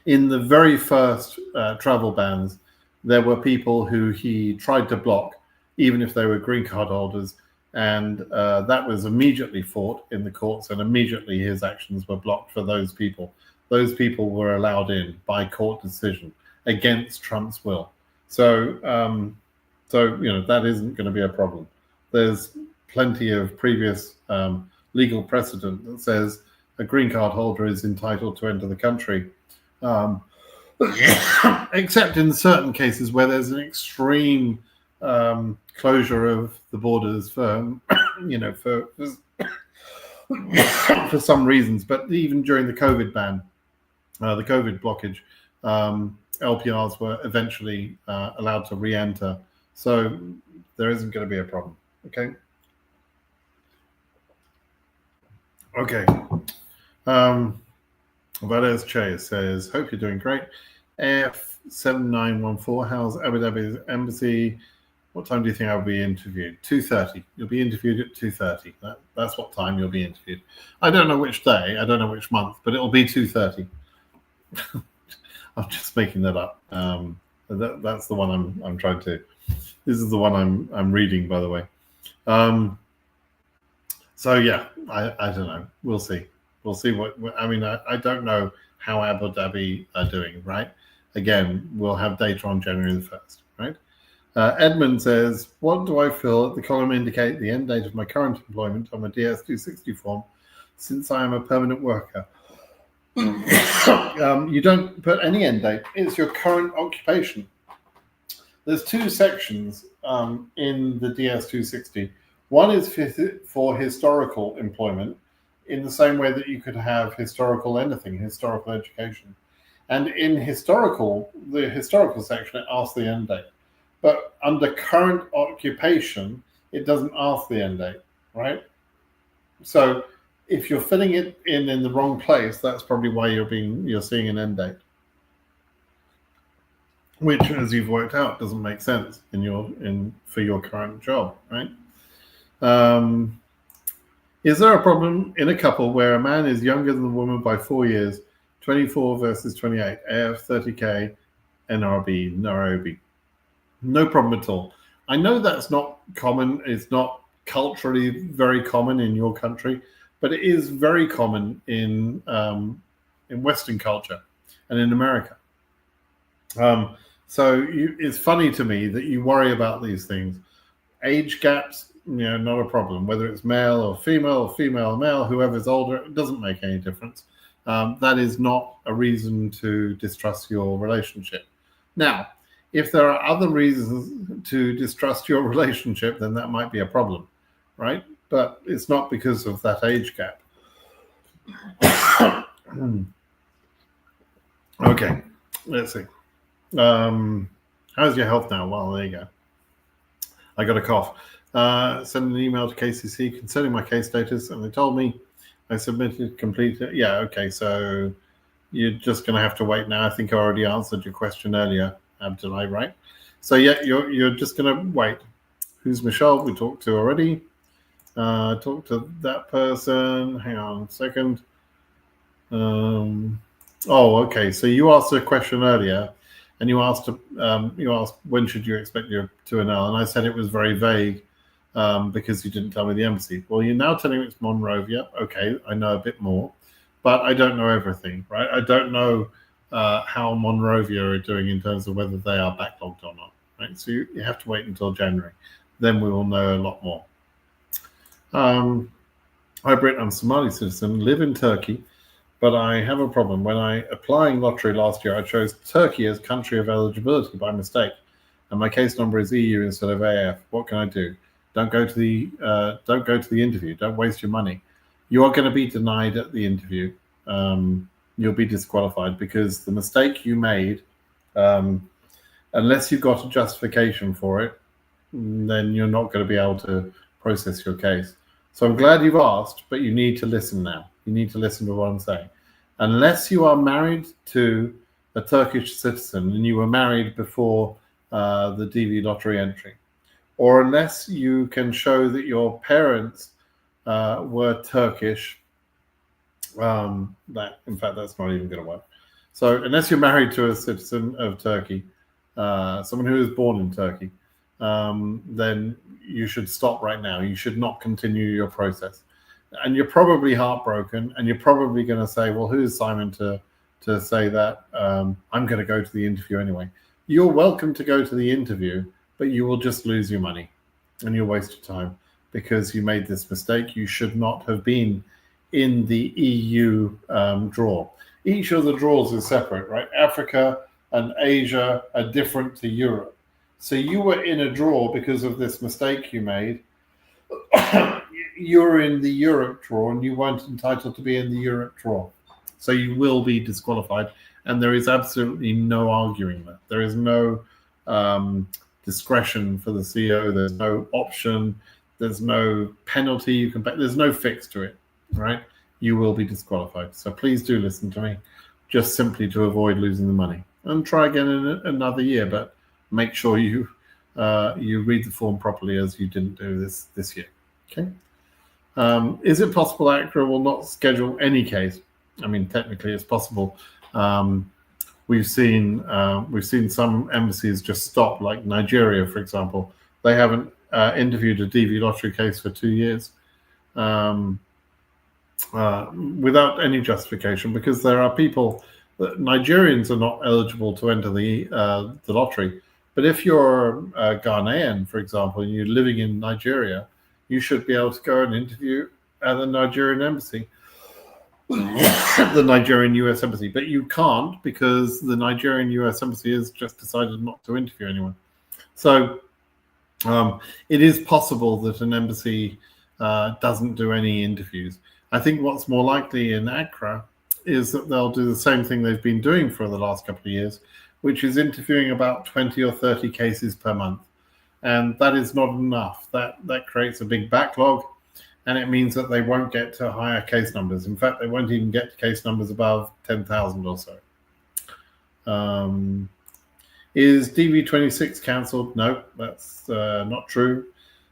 In the very first travel bans, there were people who he tried to block, even if they were green card holders, and that was immediately fought in the courts, and immediately his actions were blocked for those people. Those people were allowed in by court decision against Trump's will. So that isn't going to be a problem. There's plenty of previous legal precedent that says a green card holder is entitled to enter the country except in certain cases where there's an extreme closure of the borders for, for some reasons. But even during the COVID ban, the COVID blockage, LPRs were eventually allowed to re-enter. So there isn't going to be a problem. Okay. Okay. Valdez Che says, hope you're doing great. F7914, how's Abu Dhabi's embassy? What time do you think I'll be interviewed? 2:30. You'll be interviewed at 2:30. That's what time you'll be interviewed. I don't know which day, I don't know which month, but it'll be 2:30. I'm just making that up. That's the one I'm trying to. This is the one I'm reading, by the way. So yeah, I don't know. We'll see. We'll see what I mean. I don't know how Abu Dhabi are doing. Right. Again, we'll have data on January the 1st. Right. Edmund says, what do I fill at the column indicate the end date of my current employment on my DS260 form, since I am a permanent worker? You don't put any end date. It's your current occupation. There's two sections in the DS260. One is for historical employment, in the same way that you could have historical anything, historical education. And in the historical section, it asks the end date. But under current occupation, it doesn't ask the end date, right? So if you're filling it in the wrong place, that's probably why you're seeing an end date, which, as you've worked out, doesn't make sense for your current job, right? Is there a problem in a couple where a man is younger than the woman by 4 years, 24 versus 28, AF 30K, NRB, Nairobi? No problem at all. I know that's not common. It's not culturally very common in your country, but it is very common in Western culture and in America. So it's funny to me that you worry about these things. Age gaps, not a problem. Whether it's male or female or male, whoever's older, it doesn't make any difference. That is not a reason to distrust your relationship. Now, if there are other reasons to distrust your relationship, then that might be a problem, right? But it's not because of that age gap. Okay, let's see. How's your health now? Well, there you go. I got a cough. Sent an email to KCC concerning my case status, and they told me I submitted completed. Yeah, okay, so you're just going to have to wait now. I think I already answered your question earlier, Abdullah, right? So yeah, you're just going to wait. Who's Michelle? We talked to already. Talk to that person. Hang on a second. Okay. So you asked a question earlier, and you asked when should you expect your 2NL, and I said it was very vague because you didn't tell me the embassy. Well, you're now telling me it's Monrovia. Okay, I know a bit more, but I don't know everything, right? I don't know how Monrovia are doing in terms of whether they are backlogged or not, right? So you have to wait until January. Then we will know a lot more. Hi, Britt. I'm a Somali citizen, live in Turkey, but I have a problem. When applying lottery last year, I chose Turkey as country of eligibility by mistake, and my case number is EU instead of AF. What can I do? Don't go to the interview. Don't waste your money. You are going to be denied at the interview. You'll be disqualified because the mistake you made, unless you've got a justification for it, then you're not going to be able to process your case. So I'm glad you've asked, but you need to listen now. You need to listen to what I'm saying. Unless you are married to a Turkish citizen and you were married before the DV lottery entry, or unless you can show that your parents were Turkish, in fact, that's not even going to work. So unless you're married to a citizen of Turkey, someone who was born in Turkey, then you should stop right now. You should not continue your process. And you're probably heartbroken, and you're probably going to say, well, who's Simon to say that? I'm going to go to the interview anyway. You're welcome to go to the interview, but you will just lose your money and you'll waste your time because you made this mistake. You should not have been in the EU draw. each of the drawers is separate, right? Africa and Asia are different to Europe. So you were in a drawer because of this mistake you made. You're in the Europe drawer and you weren't entitled to be in the Europe drawer. So you will be disqualified. And there is absolutely no arguing that. There is no discretion for the CEO. There's no option. There's no penalty you can pay. There's no fix to it, right? You will be disqualified. So please do listen to me, just simply to avoid losing the money. And try again in another year, but make sure you read the form properly, as you didn't do this year. Okay. Is it possible ACRA will not schedule any case? I mean, technically, it's possible. We've seen some embassies just stop, like Nigeria, for example. They haven't interviewed a DV lottery case for 2 years without any justification, because there are people that Nigerians are not eligible to enter the lottery. But if you're Ghanaian, for example, and you're living in Nigeria, you should be able to go and interview at the Nigerian embassy, the Nigerian US embassy. But you can't, because the Nigerian US embassy has just decided not to interview anyone. So it is possible that an embassy doesn't do any interviews. I think what's more likely in ACRA is that they'll do the same thing they've been doing for the last couple of years, which is interviewing about 20 or 30 cases per month. And that is not enough. That creates a big backlog, and it means that they won't get to higher case numbers. In fact, they won't even get to case numbers above 10,000 or so. Is DV26 cancelled? No, that's not true.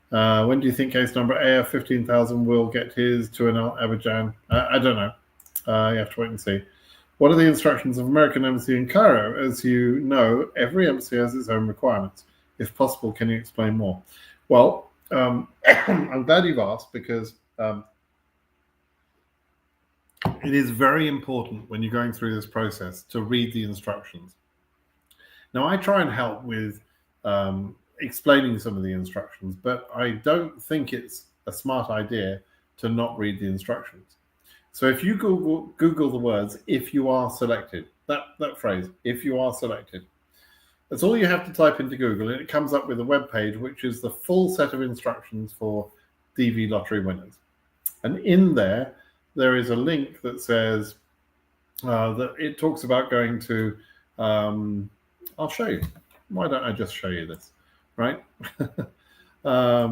When do you think case number AF 15,000 will get his to an Abidjan? I don't know. You have to wait and see. What are the instructions of American Embassy in Cairo? As you know, every embassy has its own requirements. If possible, can you explain more? Well, I'm glad you've asked, because it is very important when you're going through this process to read the instructions. Now, I try and help with explaining some of the instructions, but I don't think it's a smart idea to not read the instructions. So if you Google the words "if you are selected," that phrase, "if you are selected," that's all you have to type into Google, and it comes up with a web page which is the full set of instructions for DV lottery winners. And in there is a link that says that it talks about going to. I'll show you. Why don't I just show you this? Right? Let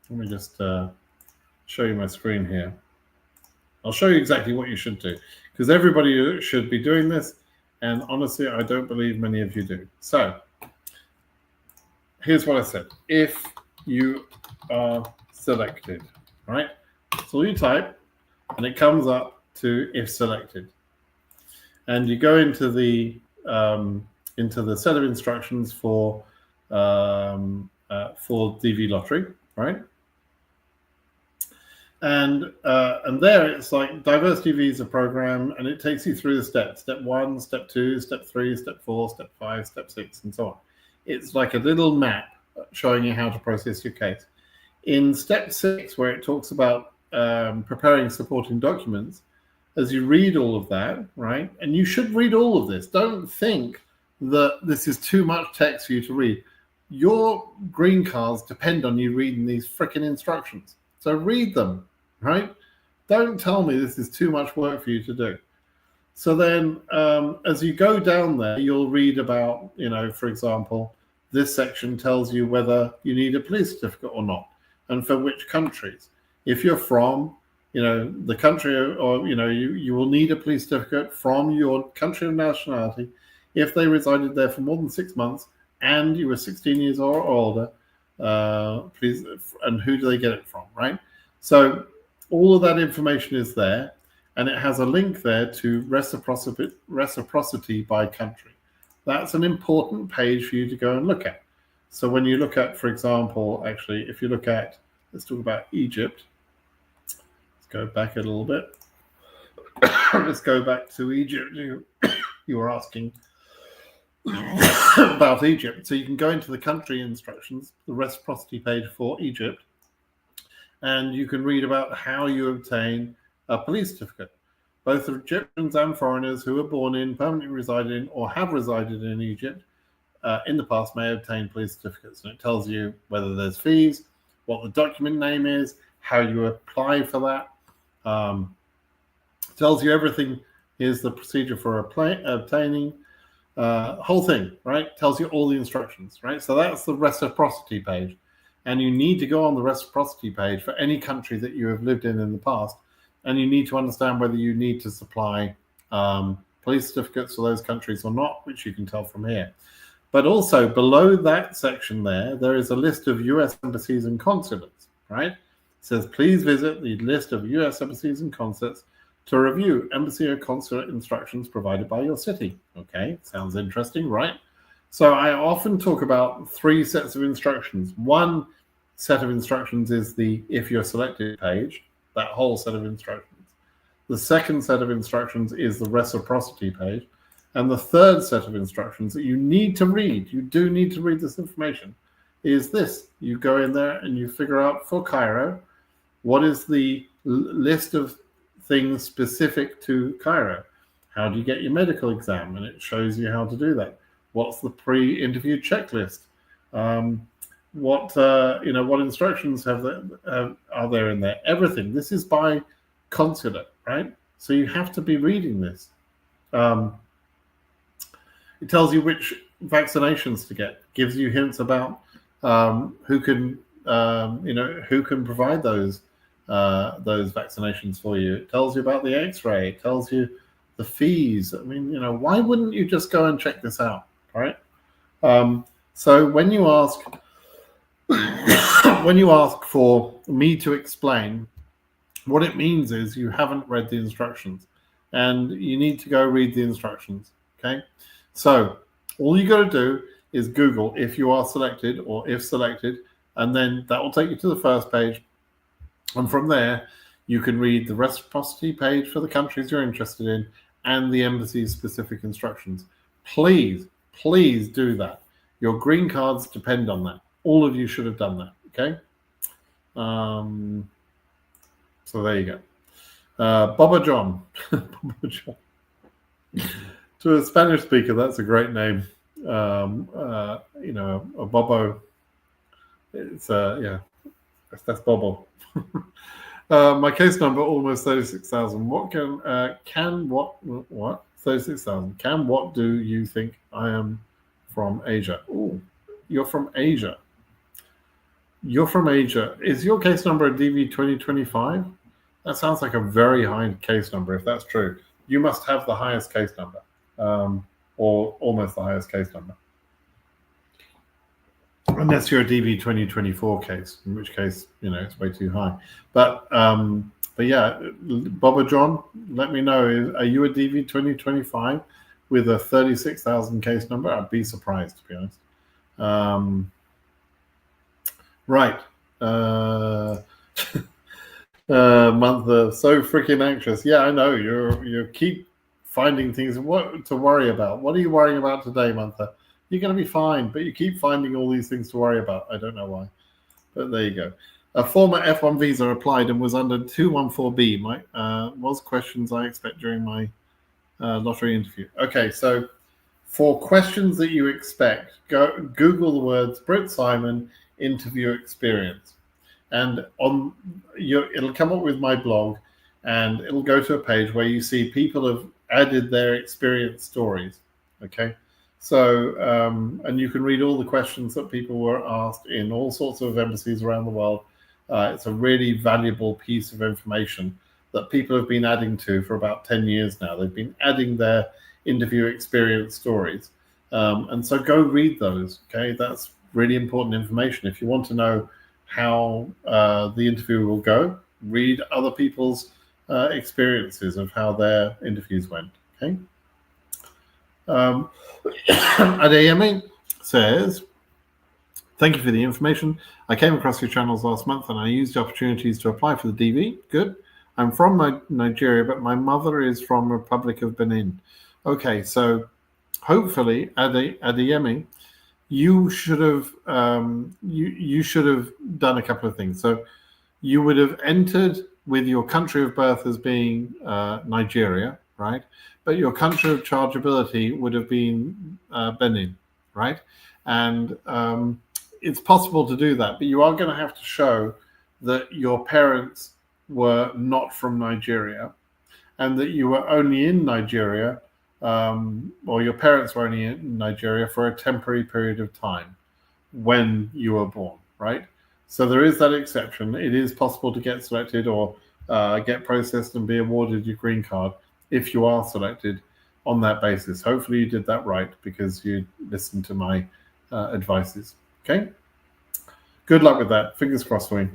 me just show you my screen here. I'll show you exactly what you should do, because everybody should be doing this, and honestly, I don't believe many of you do. So here's what I said. If you are selected, right? So you type, and it comes up to "if selected," and you go into the set of instructions for DV lottery, right? And there it's like diversity visa program, and it takes you through the steps: step 1, step 2, step 3, step 4, step 5, step 6, and so on. It's like a little map showing you how to process your case. In step 6, where it talks about preparing supporting documents, as you read all of that, right? And you should read all of this. Don't think that this is too much text for you to read. Your green cards depend on you reading these freaking instructions. So read them, right? Don't tell me this is too much work for you to do. So then as you go down there, you'll read about, for example, this section tells you whether you need a police certificate or not, and for which countries. If you're from, the country, or, you will need a police certificate from your country of nationality if they resided there for more than 6 months and you were 16 years or older. Please, and who do they get it from, right? So all of that information is there, and it has a link there to reciprocity by country. That's an important page for you to go and look at. So when you look at, for example, actually, if you look at, let's talk about Egypt. Let's go back a little bit. Let's go back to Egypt. You were asking about Egypt. So you can go into the country instructions, the reciprocity page for Egypt, and you can read about how you obtain a police certificate. both Egyptians and foreigners who were born in, permanently reside in, or have resided in Egypt in the past may obtain police certificates. And it tells you whether there's fees, what the document name is, how you apply for that. Tells you everything. Here's the procedure for obtaining. Whole thing, right? Tells you all the instructions, right? So that's the reciprocity page. And you need to go on the reciprocity page for any country that you have lived in the past. And you need to understand whether you need to supply police certificates for those countries or not, which you can tell from here. But also below that section there is a list of US embassies and consulates, right? It says, please visit the list of US embassies and consulates to review embassy or consulate instructions provided by your city. Okay, sounds interesting, right? So I often talk about 3 sets of instructions. One set of instructions is the if you're selected page, that whole set of instructions. The second set of instructions is the reciprocity page. And the third set of instructions that you need to read, you do need to read this information, is this. You go in there and you figure out for Cairo, what is the list of things specific to Cairo? How do you get your medical exam? And it shows you how to do that. What's the pre-interview checklist? What instructions are there in there? Everything. This is by consulate, right? So you have to be reading this. It tells you which vaccinations to get. Gives you hints about who can provide those vaccinations for you. It tells you about the X-ray. It tells you the fees. I mean, why wouldn't you just go and check this out, right? So when you ask for me to explain, what it means is you haven't read the instructions, and you need to go read the instructions. Okay, so all you got to do is Google if you are selected or if selected, and then that will take you to the first page. And from there, you can read the reciprocity page for the countries you're interested in and the embassy's specific instructions. Please do that. Your green cards depend on that. All of you should have done that, okay? So there you go. Baba John. Baba John. To a Spanish speaker, that's a great name. A Bobo. It's that's Bobo. My case number almost 36,000. What 36,000? What do you think I am from Asia? Oh, you're from Asia. You're from Asia. Is your case number a DV 2025? That sounds like a very high case number. If that's true, you must have the highest case number, or almost the highest case number. Unless you're a DV 2024 case, in which case, it's way too high. But yeah, Baba John, let me know. Are you a DV 2025 with a 36,000 case number? I'd be surprised, to be honest. Right. Mantha, so freaking anxious. Yeah, I know. You keep finding things what to worry about. What are you worrying about today, Mantha? You're going to be fine, but you keep finding all these things to worry about. I don't know why, but there you go. A former F1 visa applied and was under 214B. Was questions I expect during my lottery interview. Okay, so for questions that you expect, go Google the words Brit Simon interview experience, and it'll come up with my blog, and it'll go to a page where you see people have added their experience stories. Okay. So, and you can read all the questions that people were asked in all sorts of embassies around the world. It's a really valuable piece of information that people have been adding to for about 10 years now. They've been adding their interview experience stories. And so go read those, okay? That's really important information. If you want to know how the interview will go, read other people's experiences of how their interviews went, okay? Adeyemi says, thank you for the information. I came across your channels last month and I used the opportunities to apply for the DV. Good. I'm from Nigeria, but my mother is from Republic of Benin. Okay, so hopefully, Adeyemi, you should have you should have done a couple of things. So you would have entered with your country of birth as being Nigeria, right? But your country of chargeability would have been Benin, right? And it's possible to do that, but you are going to have to show that your parents were not from Nigeria and that you were only in Nigeria, or your parents were only in Nigeria for a temporary period of time when you were born, right? So there is that exception. It is possible to get selected or get processed and be awarded your green card if you are selected on that basis. Hopefully you did that right because you listened to my advices. Okay? Good luck with that. Fingers crossed for you.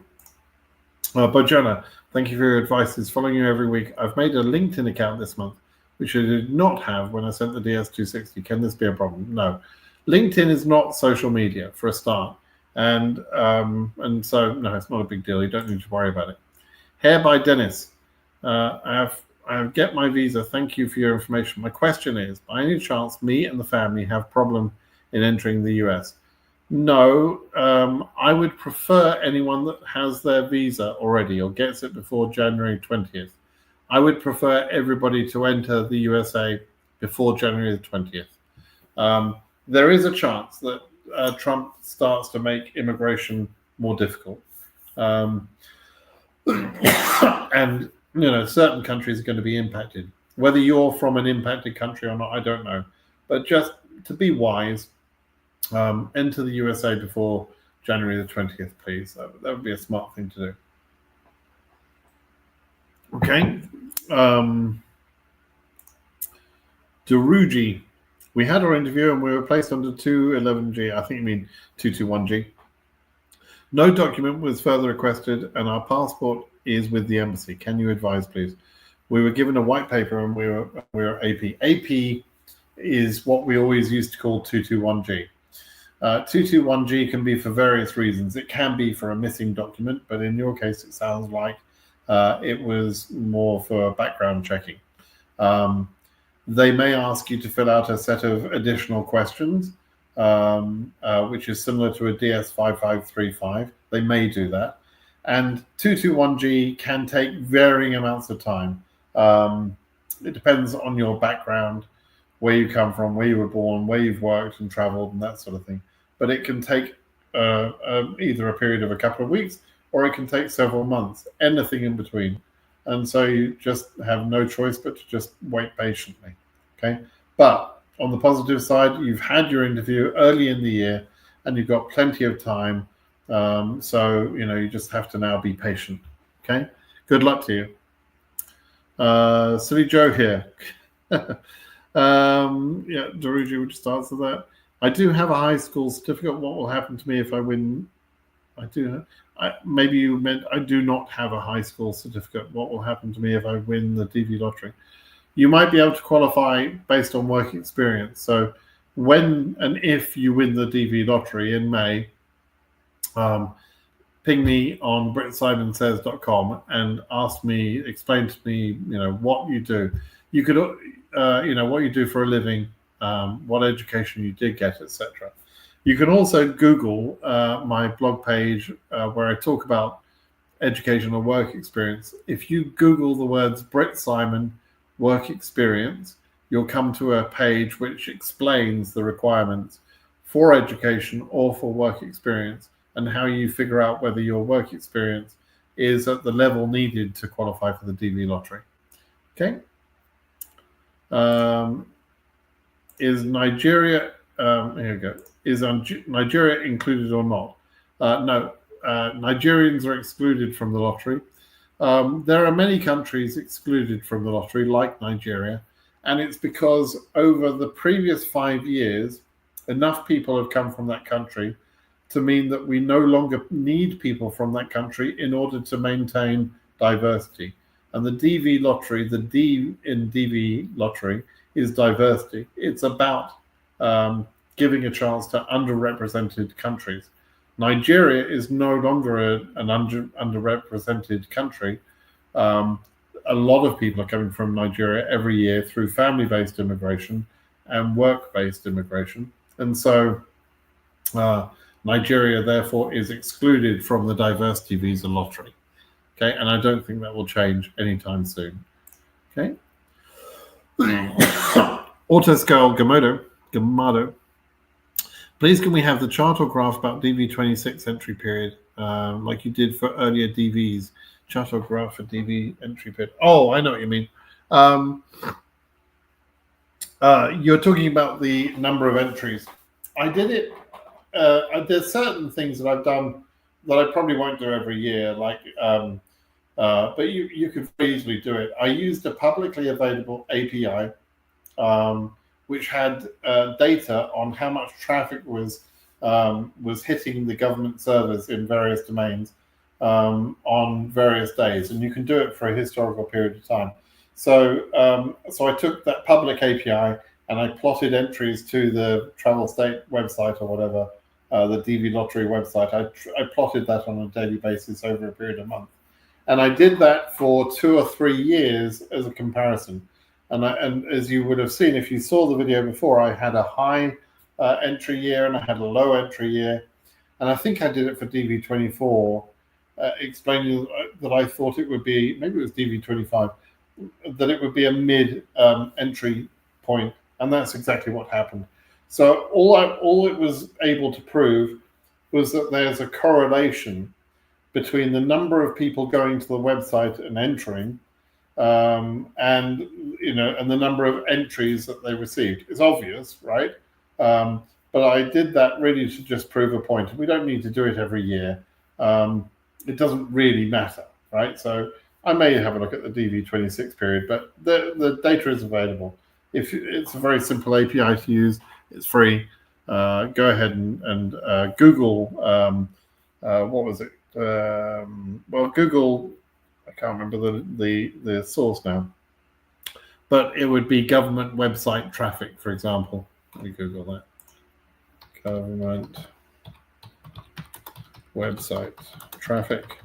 Bojana, thank you for your advices. Following you every week. I've made a LinkedIn account this month, which I did not have when I sent the DS260. Can this be a problem? No. LinkedIn is not social media for a start. And so, no, it's not a big deal. You don't need to worry about it. Hair by Dennis. I get my visa. Thank you for your information. My question is, by any chance, me and the family have problem in entering the US? No, I would prefer anyone that has their visa already or gets it before January 20th. I would prefer everybody to enter the USA before January the 20th. There is a chance that Trump starts to make immigration more difficult. And, certain countries are going to be impacted. Whether you're from an impacted country or not, I don't know. But just to be wise, enter the USA before January the 20th, please. That would be a smart thing to do. Okay. Daruji. We had our interview and we were placed under 211G. I think you mean 221G. No document was further requested and our passport is with the embassy. Can you advise, please? We were given a white paper and we were AP. AP is what we always used to call 221G. 221G can be for various reasons. It can be for a missing document, but in your case, it sounds like it was more for background checking. They may ask you to fill out a set of additional questions, which is similar to a DS5535. They may do that. And 221G can take varying amounts of time. It depends on your background, where you come from, where you were born, where you've worked and traveled and that sort of thing. But it can take either a period of a couple of weeks or it can take several months, anything in between. And so you just have no choice but to just wait patiently, okay? But on the positive side, you've had your interview early in the year and you've got plenty of time. So, you just have to now be patient, okay? Good luck to you. Silly Joe here. Yeah, Daruji would just answer that. I do have a high school certificate. What will happen to me if I win? Maybe you meant I do not have a high school certificate. What will happen to me if I win the DV lottery? You might be able to qualify based on work experience. So when and if you win the DV lottery in May, ping me on BritSimonSays.com and explain to me, what you do. You could, what you do for a living, what education you did get, etc. You can also Google my blog page where I talk about educational work experience. If you Google the words Brit Simon work experience, you'll come to a page which explains the requirements for education or for work experience and how you figure out whether your work experience is at the level needed to qualify for the DV lottery. Okay. Is Nigeria, here we go. Is Nigeria included or not? No, Nigerians are excluded from the lottery. There are many countries excluded from the lottery, like Nigeria, and it's because over the previous 5 years, enough people have come from that country to mean that we no longer need people from that country in order to maintain diversity. And the DV lottery, the D in DV lottery, is diversity. It's about giving a chance to underrepresented countries. Nigeria is no longer an underrepresented country. A lot of people are coming from Nigeria every year through family-based immigration and work-based immigration. And so Nigeria, therefore, is excluded from the diversity visa lottery. Okay, and I don't think that will change anytime soon. Okay. Autoscale Gamado. Please, can we have the chart or graph about DV26 entry period, like you did for earlier DVs? Chart or graph for DV entry period. Oh, I know what you mean. You're talking about the number of entries. I did it. There's certain things that I've done that I probably won't do every year, but you could easily do it. I used a publicly available API, which had data on how much traffic was hitting the government servers in various domains on various days, and you can do it for a historical period of time. So I took that public API and I plotted entries to the travel state website or whatever, the DV lottery website. I plotted that on a daily basis over a period of months. And I did that for 2 or 3 years as a comparison. And as you would have seen, if you saw the video before, I had a high entry year and I had a low entry year. And I think I did it for DV24, explaining that I thought it would be, maybe it was DV25, that it would be a mid entry point. And that's exactly what happened. So all it was able to prove was that there's a correlation between the number of people going to the website and entering, and the number of entries that they received. It's obvious, right? But I did that really to just prove a point. We don't need to do it every year. It doesn't really matter, right? So I may have a look at the DV26 period, but the data is available. If it's a very simple API to use, it's free. Go ahead and Google. What was it? Google. I can't remember the source now, but it would be government website traffic, for example. Let me Google that. Government website traffic.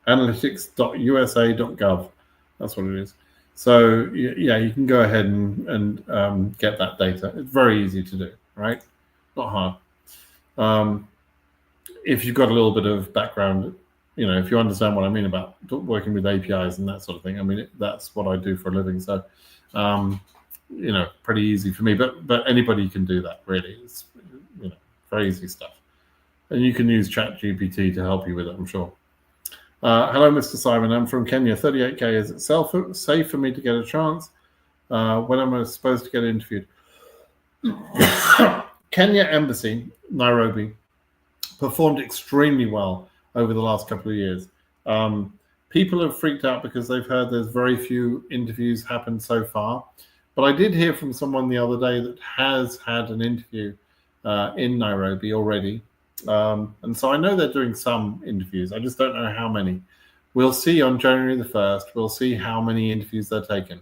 Analytics.usa.gov. That's what it is. So yeah, you can go ahead and get that data. It's very easy to do, right? Not hard. If you've got a little bit of background, if you understand what I mean about working with APIs and that sort of thing. I mean, that's what I do for a living. So, pretty easy for me. But anybody can do that. Really, it's very easy stuff. And you can use ChatGPT to help you with it, I'm sure. Hello, Mr. Simon. I'm from Kenya. 38K. Is it safe for me to get a chance? When am I supposed to get interviewed? Kenya Embassy, Nairobi, performed extremely well over the last couple of years. People have freaked out because they've heard there's very few interviews happened so far. But I did hear from someone the other day that has had an interview in Nairobi already. And so I know they're doing some interviews. I just don't know how many. We'll see on January the 1st. We'll see how many interviews they're taking.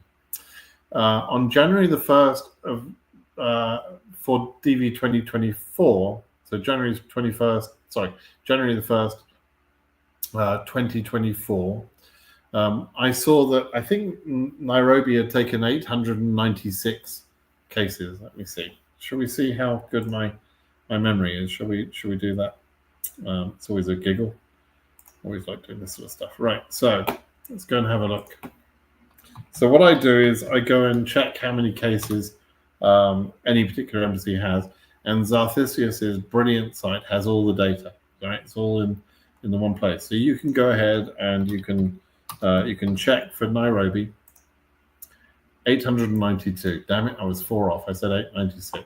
On January the 1st for DV 2024, so January the 1st, 2024, I saw that I think Nairobi had taken 896 cases. Let me see. Shall we see how good my memory is? Shall we do that? It's always a giggle. Always like doing this sort of stuff. Right, so let's go and have a look. So what I do is I go and check how many cases any particular embassy has, and Zarthisius's brilliant site has all the data. Right, it's all in the one place. So you can go ahead and you can check for Nairobi. 892. Damn it, I was 4 off. I said 896.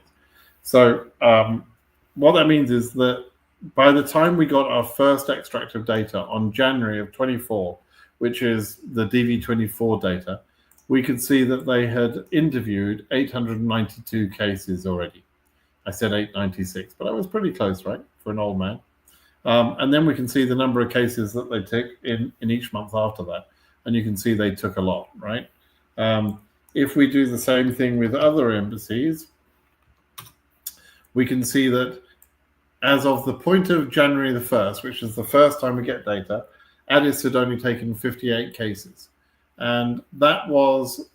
So what that means is that by the time we got our first extract of data on January of 24, which is the DV24 data, we could see that they had interviewed 892 cases already. I said 896, but I was pretty close, right, for an old man. And then we can see the number of cases that they took in each month after that. And you can see they took a lot, right? If we do the same thing with other embassies, we can see that as of the point of January the 1st, which is the first time we get data, Addis had only taken 58 cases. And that was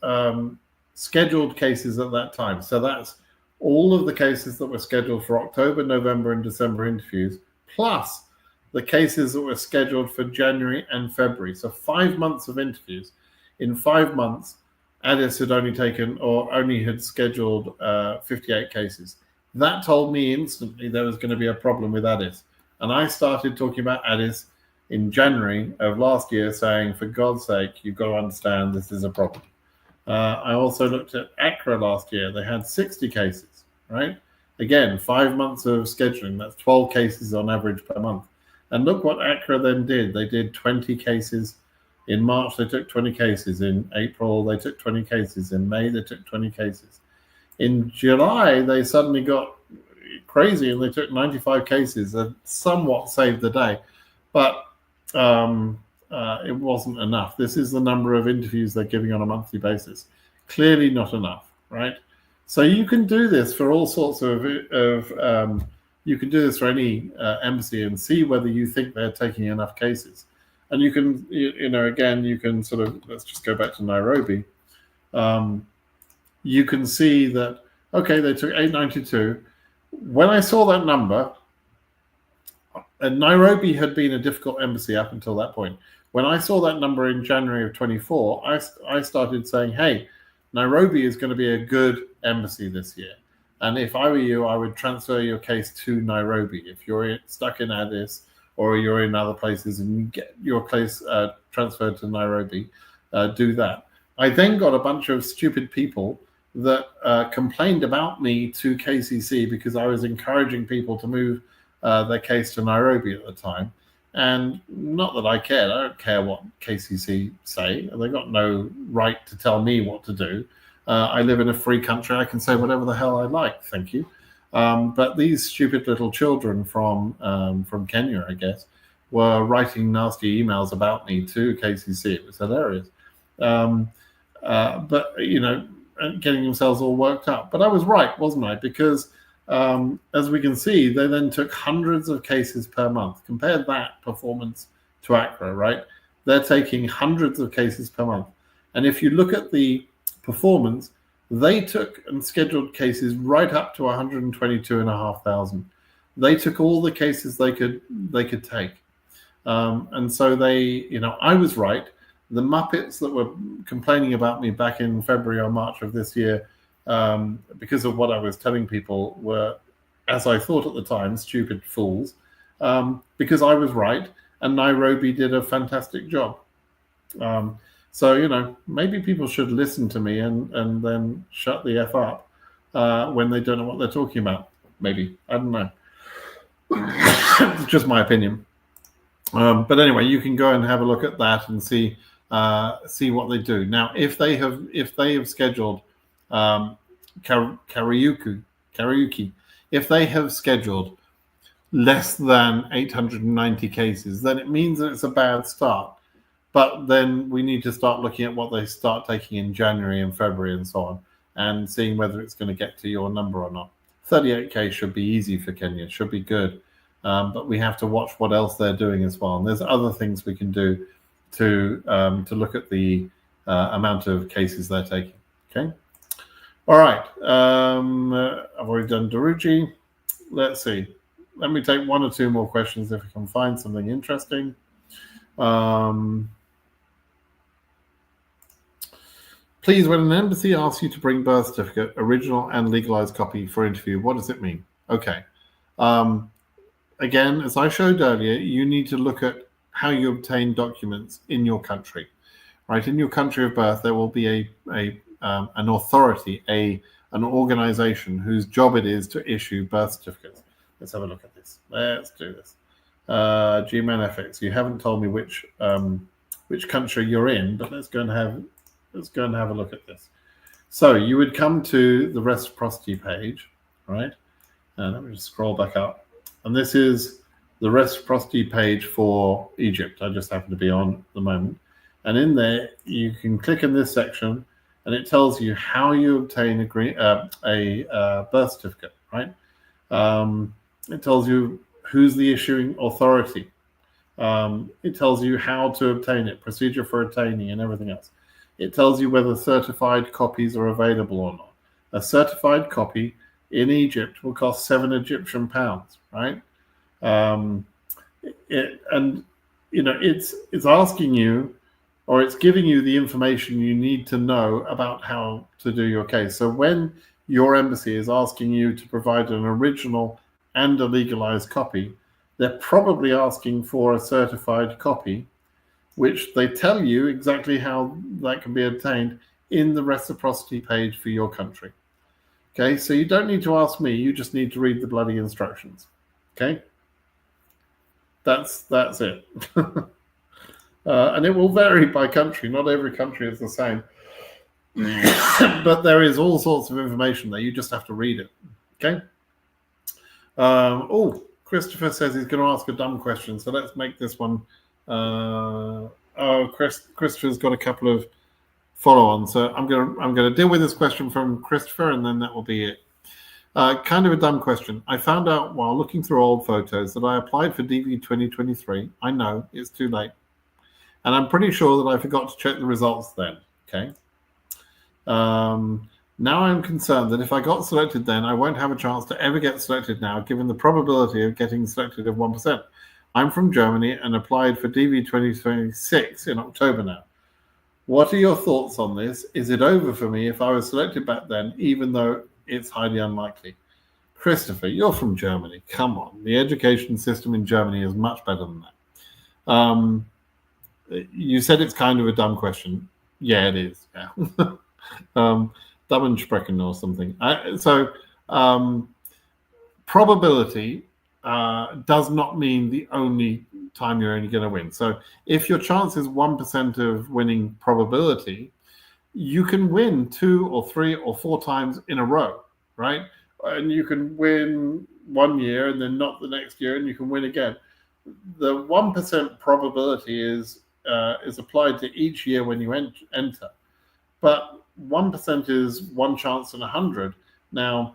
scheduled cases at that time. So that's all of the cases that were scheduled for October, November, and December interviews, plus the cases that were scheduled for January and February. So 5 months of interviews. In 5 months, Addis had only had scheduled 58 cases. That told me instantly there was going to be a problem with Addis. And I started talking about Addis in January of last year, saying, for God's sake, you've got to understand this is a problem. I also looked at Accra last year. They had 60 cases, right? Again, 5 months of scheduling. That's 12 cases on average per month. And look what Accra then did. They did 20 cases. In March, they took 20 cases. In April, they took 20 cases. In May, they took 20 cases. In July, they suddenly got crazy and they took 95 cases and somewhat saved the day. But it wasn't enough. This is the number of interviews they're giving on a monthly basis. Clearly not enough, right? So you can do this for all sorts of you can do this for any embassy and see whether you think they're taking enough cases. And you can, again, you can sort of, let's just go back to Nairobi. You can see that, okay, they took 892. When I saw that number, and Nairobi had been a difficult embassy up until that point. When I saw that number in January of 24, I started saying, hey, Nairobi is going to be a good embassy this year. And if I were you, I would transfer your case to Nairobi. If you're stuck in Addis or you're in other places and you get your case transferred to Nairobi, do that. I then got a bunch of stupid people that complained about me to KCC because I was encouraging people to move their case to Nairobi at the time. And not that I cared. I don't care what KCC say. They've got no right to tell me what to do. I live in a free country. I can say whatever the hell I like. Thank you. But these stupid little children from Kenya, I guess, were writing nasty emails about me to KCC. It was hilarious. But, getting themselves all worked up. But I was right, wasn't I? Because as we can see, they then took hundreds of cases per month. Compare that performance to Accra, right? They're taking hundreds of cases per month. And if you look at the performance, they took and scheduled cases right up to 122,500. They took all the cases they could take. And so I was right. The Muppets that were complaining about me back in February or March of this year, because of what I was telling people, were, as I thought at the time, stupid fools, because I was right and Nairobi did a fantastic job. So, maybe people should listen to me and then shut the F up when they don't know what they're talking about. Maybe. I don't know. It's just my opinion. But anyway, you can go and have a look at that and see what they do. Now, if they have scheduled karaoke, if they have scheduled less than 890 cases, then it means that it's a bad start. But then we need to start looking at what they start taking in January and February and so on, and seeing whether it's going to get to your number or not. 38K should be easy for Kenya. It should be good. But we have to watch what else they're doing as well. And there's other things we can do to look at the amount of cases they're taking. Okay. All right. I've already done Daruji. Let's see. Let me take one or two more questions if I can find something interesting. Please, when an embassy asks you to bring birth certificate, original and legalized copy for interview, what does it mean? Okay. Again, as I showed earlier, you need to look at how you obtain documents in your country. Right? In your country of birth, there will be an authority, an organization whose job it is to issue birth certificates. Let's have a look at this. Let's do this. GMANFX. You haven't told me which country you're in, but let's go and have a look at this. So you would come to the reciprocity page, right? And let me just scroll back up. And this is the reciprocity page for Egypt. I just happen to be on at the moment. And in there, you can click in this section, and it tells you how you obtain a birth certificate, right? It tells you who's the issuing authority. It tells you how to obtain it, procedure for obtaining, and everything else. It tells you whether certified copies are available or not. A certified copy in Egypt will cost £7 Egyptian, right? And it's asking you, or it's giving you the information you need to know about how to do your case. So when your embassy is asking you to provide an original and a legalized copy, they're probably asking for a certified copy, which they tell you exactly how that can be obtained in the reciprocity page for your country. Okay, so you don't need to ask me, you just need to read the bloody instructions. Okay, that's it. And it will vary by country. Not every country is the same. But there is all sorts of information there. You just have to read it. Okay. Christopher says he's going to ask a dumb question. So let's make this one. Christopher's got a couple of follow-ons. So I'm going to deal with this question from Christopher, and then that will be it. Kind of a dumb question. I found out while looking through old photos that I applied for DV 2023. I know it's too late. And I'm pretty sure that I forgot to check the results then. Okay. Now I'm concerned that if I got selected then, I won't have a chance to ever get selected now, given the probability of getting selected of 1%. I'm from Germany and applied for DV 2026 in October now. What are your thoughts on this? Is it over for me if I was selected back then, even though it's highly unlikely? Christopher, you're from Germany. Come on. The education system in Germany is much better than that. You said it's kind of a dumb question. Yeah, it is. Yeah. Dummen sprechen or something. Probability does not mean the only time you're only going to win. So if your chance is 1% of winning probability, you can win 2 or 3 or 4 times in a row, right? And you can win one year and then not the next year, and you can win again. The 1% probability is applied to each year when you enter, but 1% is 1 chance in 100. Now,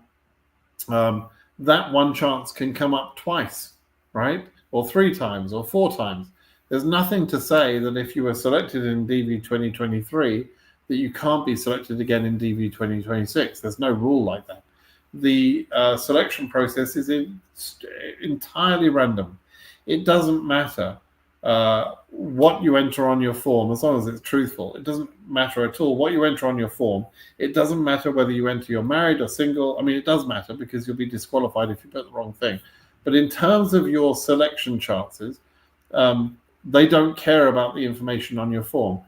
that 1 chance can come up twice, right? Or 3 times or 4 times. There's nothing to say that if you were selected in DV 2023 that you can't be selected again in DV 2026. There's no rule like that. The selection process is entirely random. It doesn't matter what you enter on your form, as long as it's truthful. It doesn't matter at all what you enter on your form. It doesn't matter whether you enter you're married or single. I mean, it does matter because you'll be disqualified if you put the wrong thing. But in terms of your selection chances, they don't care about the information on your form.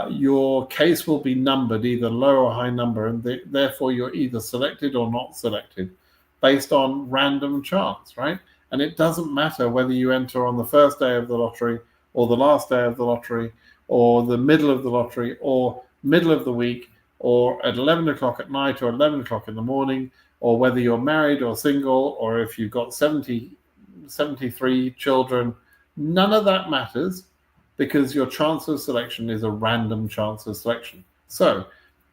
Your case will be numbered, either low or high number, and therefore you're either selected or not selected based on random chance, right? And it doesn't matter whether you enter on the first day of the lottery or the last day of the lottery or the middle of the lottery or middle of the week or at 11 o'clock at night or 11 o'clock in the morning, or whether you're married or single, or if you've got 73 children. None of that matters because your chance of selection is a random chance of selection. So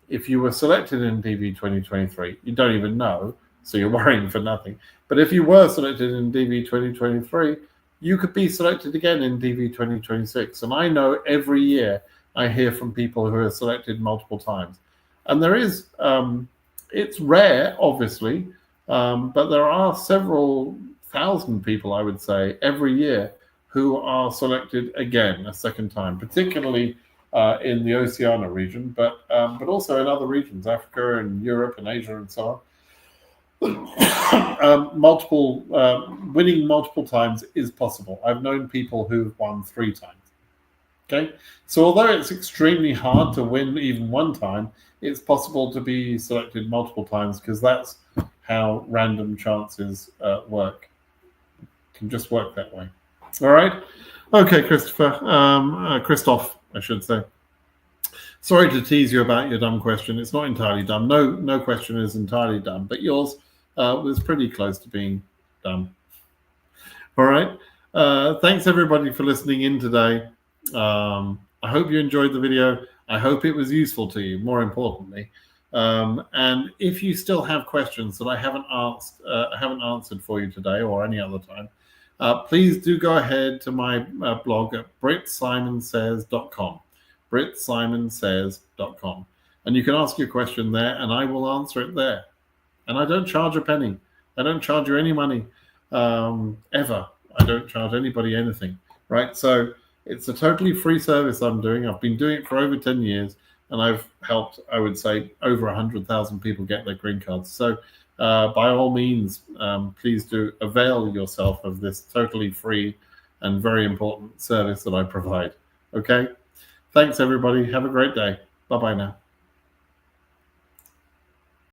if you were selected in DV 2023, you don't even know, so you're worrying for nothing. But if you were selected in DV 2023, you could be selected again in DV 2026. And I know every year I hear from people who are selected multiple times. And there is, it's rare, obviously, but there are several thousand people, I would say, every year who are selected again a second time, particularly in the Oceania region, but also in other regions, Africa and Europe and Asia and so on. Winning multiple times is possible. I've known people who've won 3 times. Okay, so although it's extremely hard to win even 1 time, it's possible to be selected multiple times because that's how random chances work. It can just work that way. All right. Okay, Christoph, I should say. Sorry to tease you about your dumb question. It's not entirely dumb. No question is entirely dumb, but yours was pretty close to being dumb. All right. Thanks everybody for listening in today. I hope you enjoyed the video. I hope it was useful to you, more importantly. And if you still have questions that I haven't answered for you today or any other time, please do go ahead to my blog at britssimonsays.com, britssimonsays.com. And you can ask your question there and I will answer it there. And I don't charge a penny. I don't charge you any money, ever. I don't charge anybody anything, right? So it's a totally free service I'm doing. I've been doing it for over 10 years, and I've helped, I would say, over 100,000 people get their green cards. So by all means, please do avail yourself of this totally free and very important service that I provide. Okay? Thanks, everybody. Have a great day. Bye-bye now.